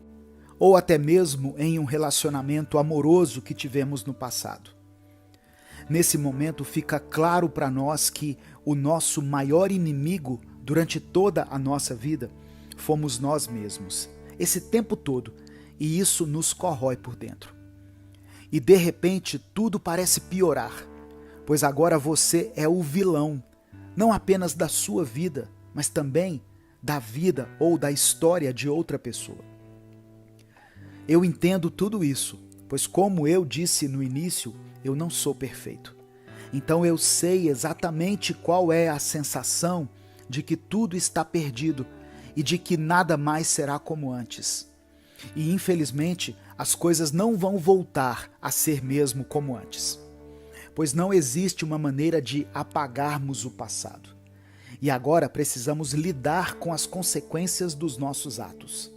ou até mesmo em um relacionamento amoroso que tivemos no passado. Nesse momento fica claro para nós que o nosso maior inimigo durante toda a nossa vida fomos nós mesmos, esse tempo todo, e isso nos corrói por dentro. E de repente tudo parece piorar, pois agora você é o vilão, não apenas da sua vida, mas também da vida ou da história de outra pessoa. Eu entendo tudo isso, pois como eu disse no início, eu não sou perfeito. Então eu sei exatamente qual é a sensação de que tudo está perdido e de que nada mais será como antes. E infelizmente as coisas não vão voltar a ser mesmo como antes, pois não existe uma maneira de apagarmos o passado. E agora precisamos lidar com as consequências dos nossos atos.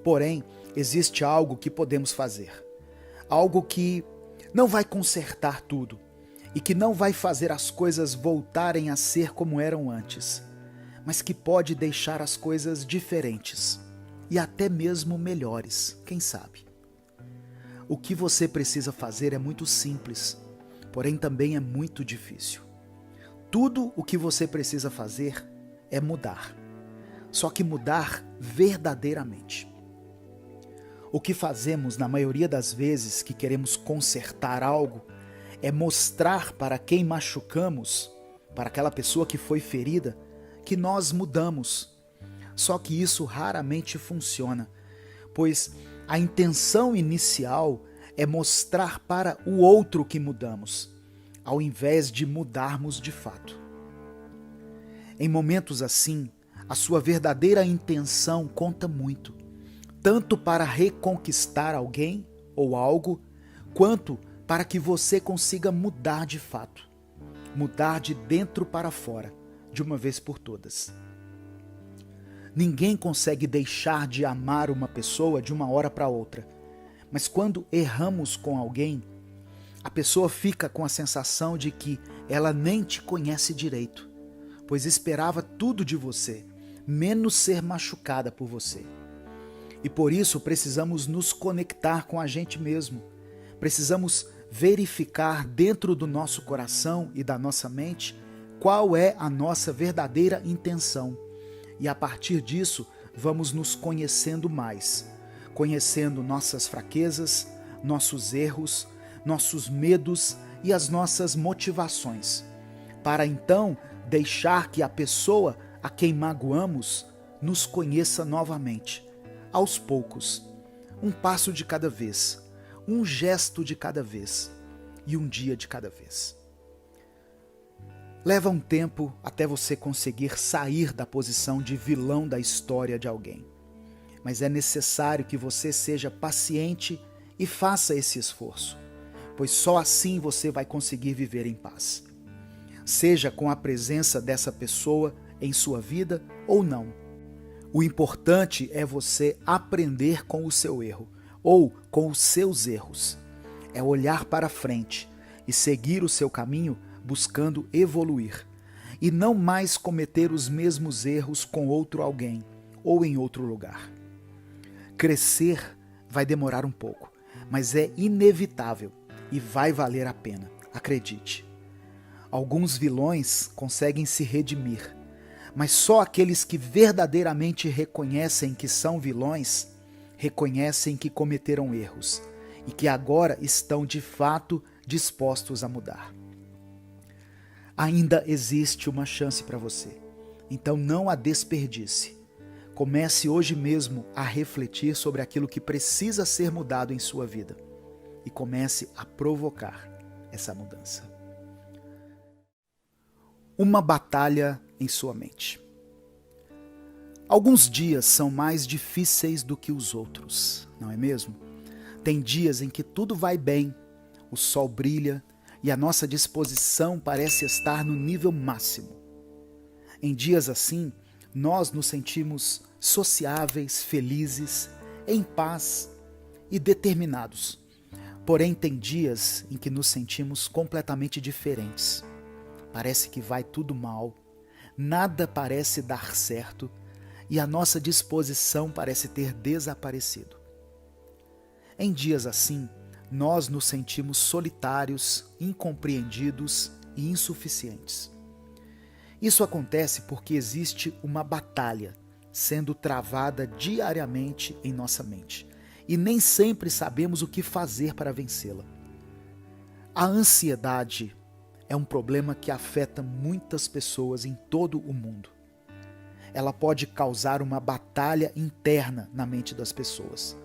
Porém, existe algo que podemos fazer, algo que não vai consertar tudo e que não vai fazer as coisas voltarem a ser como eram antes, mas que pode deixar as coisas diferentes e até mesmo melhores, quem sabe. O que você precisa fazer é muito simples, porém também é muito difícil. Tudo o que você precisa fazer é mudar, só que mudar verdadeiramente. O que fazemos na maioria das vezes que queremos consertar algo é mostrar para quem machucamos, para aquela pessoa que foi ferida, que nós mudamos. Só que isso raramente funciona, pois a intenção inicial é mostrar para o outro que mudamos, ao invés de mudarmos de fato. Em momentos assim, a sua verdadeira intenção conta muito, tanto para reconquistar alguém ou algo, quanto para que você consiga mudar de fato, mudar de dentro para fora, de uma vez por todas. Ninguém consegue deixar de amar uma pessoa de uma hora para outra, mas quando erramos com alguém, a pessoa fica com a sensação de que ela nem te conhece direito, pois esperava tudo de você, menos ser machucada por você. E por isso precisamos nos conectar com a gente mesmo. Precisamos verificar dentro do nosso coração e da nossa mente qual é a nossa verdadeira intenção. E a partir disso, vamos nos conhecendo mais, conhecendo nossas fraquezas, nossos erros, nossos medos e as nossas motivações, para então deixar que a pessoa a quem magoamos nos conheça novamente, aos poucos, um passo de cada vez, um gesto de cada vez e um dia de cada vez. Leva um tempo até você conseguir sair da posição de vilão da história de alguém, mas é necessário que você seja paciente e faça esse esforço, pois só assim você vai conseguir viver em paz. Seja com a presença dessa pessoa em sua vida ou não. O importante é você aprender com o seu erro ou com os seus erros. É olhar para frente e seguir o seu caminho buscando evoluir e não mais cometer os mesmos erros com outro alguém ou em outro lugar. Crescer vai demorar um pouco, mas é inevitável e vai valer a pena, acredite. Alguns vilões conseguem se redimir, mas só aqueles que verdadeiramente reconhecem que são vilões, reconhecem que cometeram erros e que agora estão de fato dispostos a mudar. Ainda existe uma chance para você, então não a desperdice. Comece hoje mesmo a refletir sobre aquilo que precisa ser mudado em sua vida e comece a provocar essa mudança. Uma batalha em sua mente. Alguns dias são mais difíceis do que os outros, não é mesmo? Tem dias em que tudo vai bem, o sol brilha e a nossa disposição parece estar no nível máximo. Em dias assim, nós nos sentimos sociáveis, felizes, em paz e determinados. Porém, tem dias em que nos sentimos completamente diferentes. Parece que vai tudo mal, nada parece dar certo e a nossa disposição parece ter desaparecido. Em dias assim, nós nos sentimos solitários, incompreendidos e insuficientes. Isso acontece porque existe uma batalha sendo travada diariamente em nossa mente e nem sempre sabemos o que fazer para vencê-la. A ansiedade é um problema que afeta muitas pessoas em todo o mundo. Ela pode causar uma batalha interna na mente das pessoas,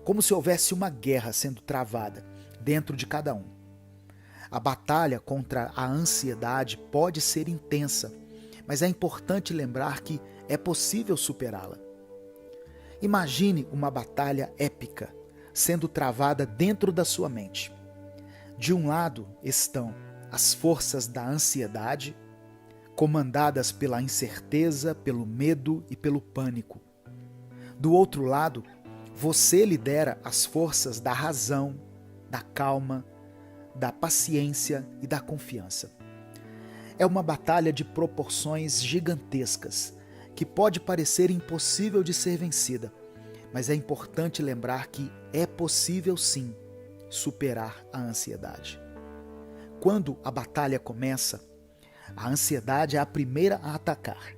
como se houvesse uma guerra sendo travada dentro de cada um. A batalha contra a ansiedade pode ser intensa, mas é importante lembrar que é possível superá-la. Imagine uma batalha épica sendo travada dentro da sua mente. De um lado estão as forças da ansiedade, comandadas pela incerteza, pelo medo e pelo pânico. Do outro lado, você lidera as forças da razão, da calma, da paciência e da confiança. É uma batalha de proporções gigantescas, que pode parecer impossível de ser vencida, mas é importante lembrar que é possível sim superar a ansiedade. Quando a batalha começa, a ansiedade é a primeira a atacar.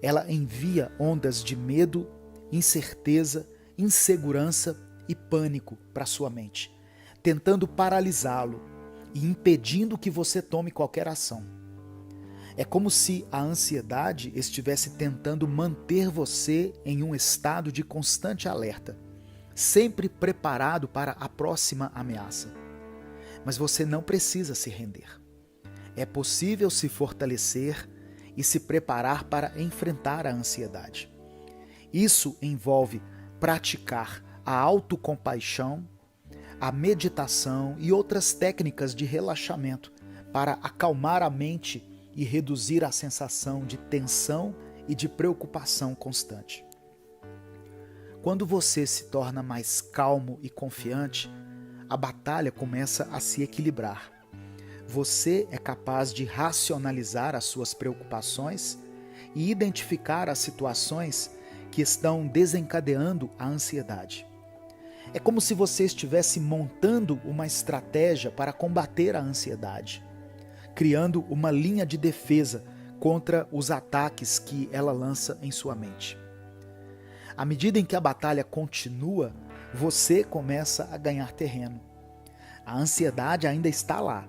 Ela envia ondas de medo, incerteza, insegurança e pânico para sua mente, tentando paralisá-lo e impedindo que você tome qualquer ação. É como se a ansiedade estivesse tentando manter você em um estado de constante alerta, sempre preparado para a próxima ameaça. Mas você não precisa se render. É possível se fortalecer e se preparar para enfrentar a ansiedade. Isso envolve praticar a autocompaixão, a meditação e outras técnicas de relaxamento para acalmar a mente e reduzir a sensação de tensão e de preocupação constante. Quando você se torna mais calmo e confiante, a batalha começa a se equilibrar. Você é capaz de racionalizar as suas preocupações e identificar as situações que estão desencadeando a ansiedade. É como se você estivesse montando uma estratégia para combater a ansiedade, criando uma linha de defesa contra os ataques que ela lança em sua mente. À medida em que a batalha continua, você começa a ganhar terreno. A ansiedade ainda está lá,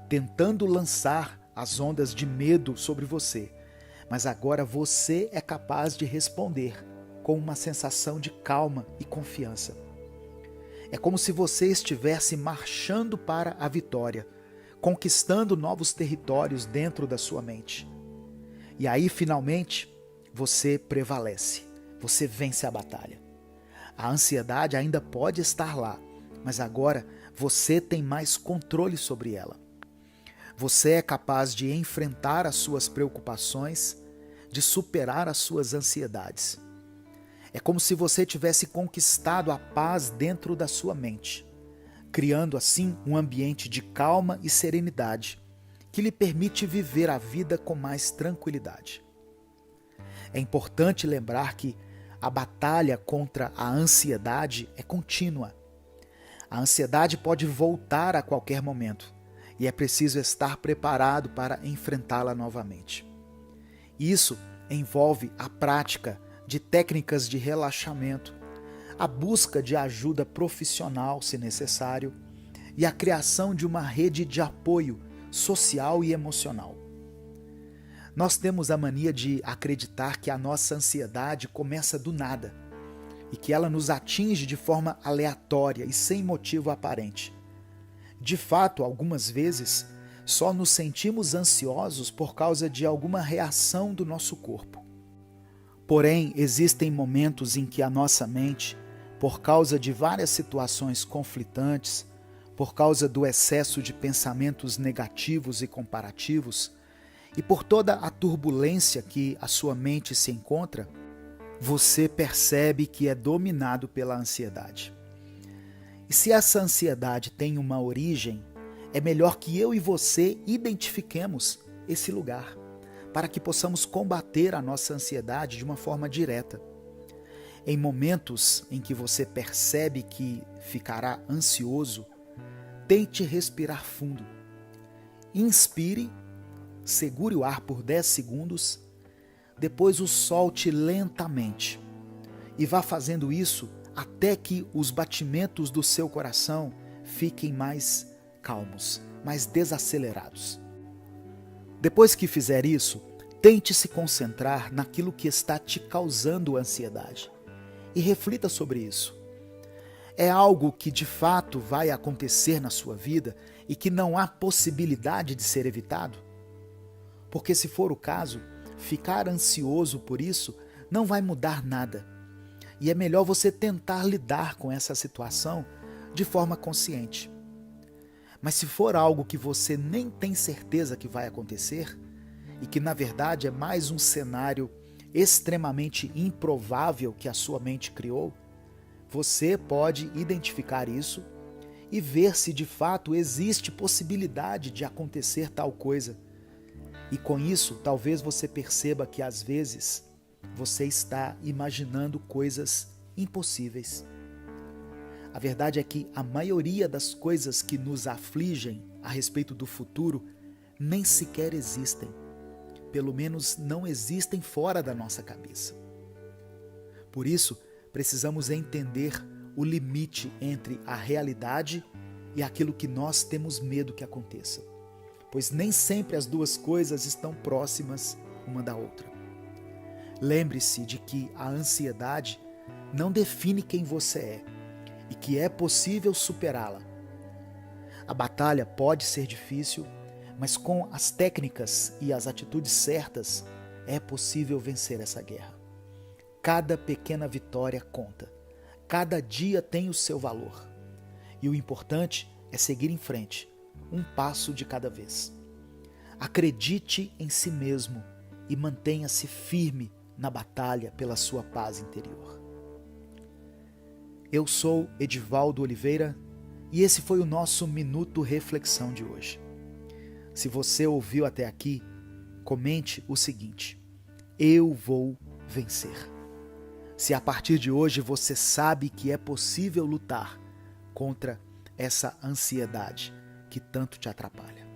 tentando lançar as ondas de medo sobre você, mas agora você é capaz de responder com uma sensação de calma e confiança. É como se você estivesse marchando para a vitória, conquistando novos territórios dentro da sua mente. E aí, finalmente, você prevalece, você vence a batalha. A ansiedade ainda pode estar lá, mas agora você tem mais controle sobre ela. Você é capaz de enfrentar as suas preocupações, de superar as suas ansiedades. É como se você tivesse conquistado a paz dentro da sua mente, criando assim um ambiente de calma e serenidade, que lhe permite viver a vida com mais tranquilidade. É importante lembrar que a batalha contra a ansiedade é contínua. A ansiedade pode voltar a qualquer momento e é preciso estar preparado para enfrentá-la novamente. Isso envolve a prática de técnicas de relaxamento, a busca de ajuda profissional, se necessário, e a criação de uma rede de apoio social e emocional. Nós temos a mania de acreditar que a nossa ansiedade começa do nada e que ela nos atinge de forma aleatória e sem motivo aparente. De fato, algumas vezes, só nos sentimos ansiosos por causa de alguma reação do nosso corpo. Porém, existem momentos em que a nossa mente, por causa de várias situações conflitantes, por causa do excesso de pensamentos negativos e comparativos, e por toda a turbulência que a sua mente se encontra, você percebe que é dominado pela ansiedade. E se essa ansiedade tem uma origem, é melhor que eu e você identifiquemos esse lugar, para que possamos combater a nossa ansiedade de uma forma direta. Em momentos em que você percebe que ficará ansioso, tente respirar fundo. Inspire, segure o ar por 10 segundos, depois o solte lentamente e vá fazendo isso até que os batimentos do seu coração fiquem mais calmos, mais desacelerados. Depois que fizer isso, tente se concentrar naquilo que está te causando ansiedade e reflita sobre isso. É algo que de fato vai acontecer na sua vida e que não há possibilidade de ser evitado? Porque se for o caso, ficar ansioso por isso não vai mudar nada. E é melhor você tentar lidar com essa situação de forma consciente. Mas se for algo que você nem tem certeza que vai acontecer, e que na verdade é mais um cenário extremamente improvável que a sua mente criou, você pode identificar isso e ver se de fato existe possibilidade de acontecer tal coisa. E com isso, talvez você perceba que às vezes você está imaginando coisas impossíveis. A verdade é que a maioria das coisas que nos afligem a respeito do futuro nem sequer existem. Pelo menos não existem fora da nossa cabeça. Por isso, precisamos entender o limite entre a realidade e aquilo que nós temos medo que aconteça. Pois nem sempre as duas coisas estão próximas uma da outra. Lembre-se de que a ansiedade não define quem você é e que é possível superá-la. A batalha pode ser difícil, mas com as técnicas e as atitudes certas é possível vencer essa guerra. Cada pequena vitória conta. Cada dia tem o seu valor. E o importante é seguir em frente, um passo de cada vez. Acredite em si mesmo e mantenha-se firme na batalha pela sua paz interior. Eu sou Edivaldo Oliveira e esse foi o nosso Minuto Reflexão de hoje. Se você ouviu até aqui, comente o seguinte: eu vou vencer. Se a partir de hoje você sabe que é possível lutar contra essa ansiedade que tanto te atrapalha.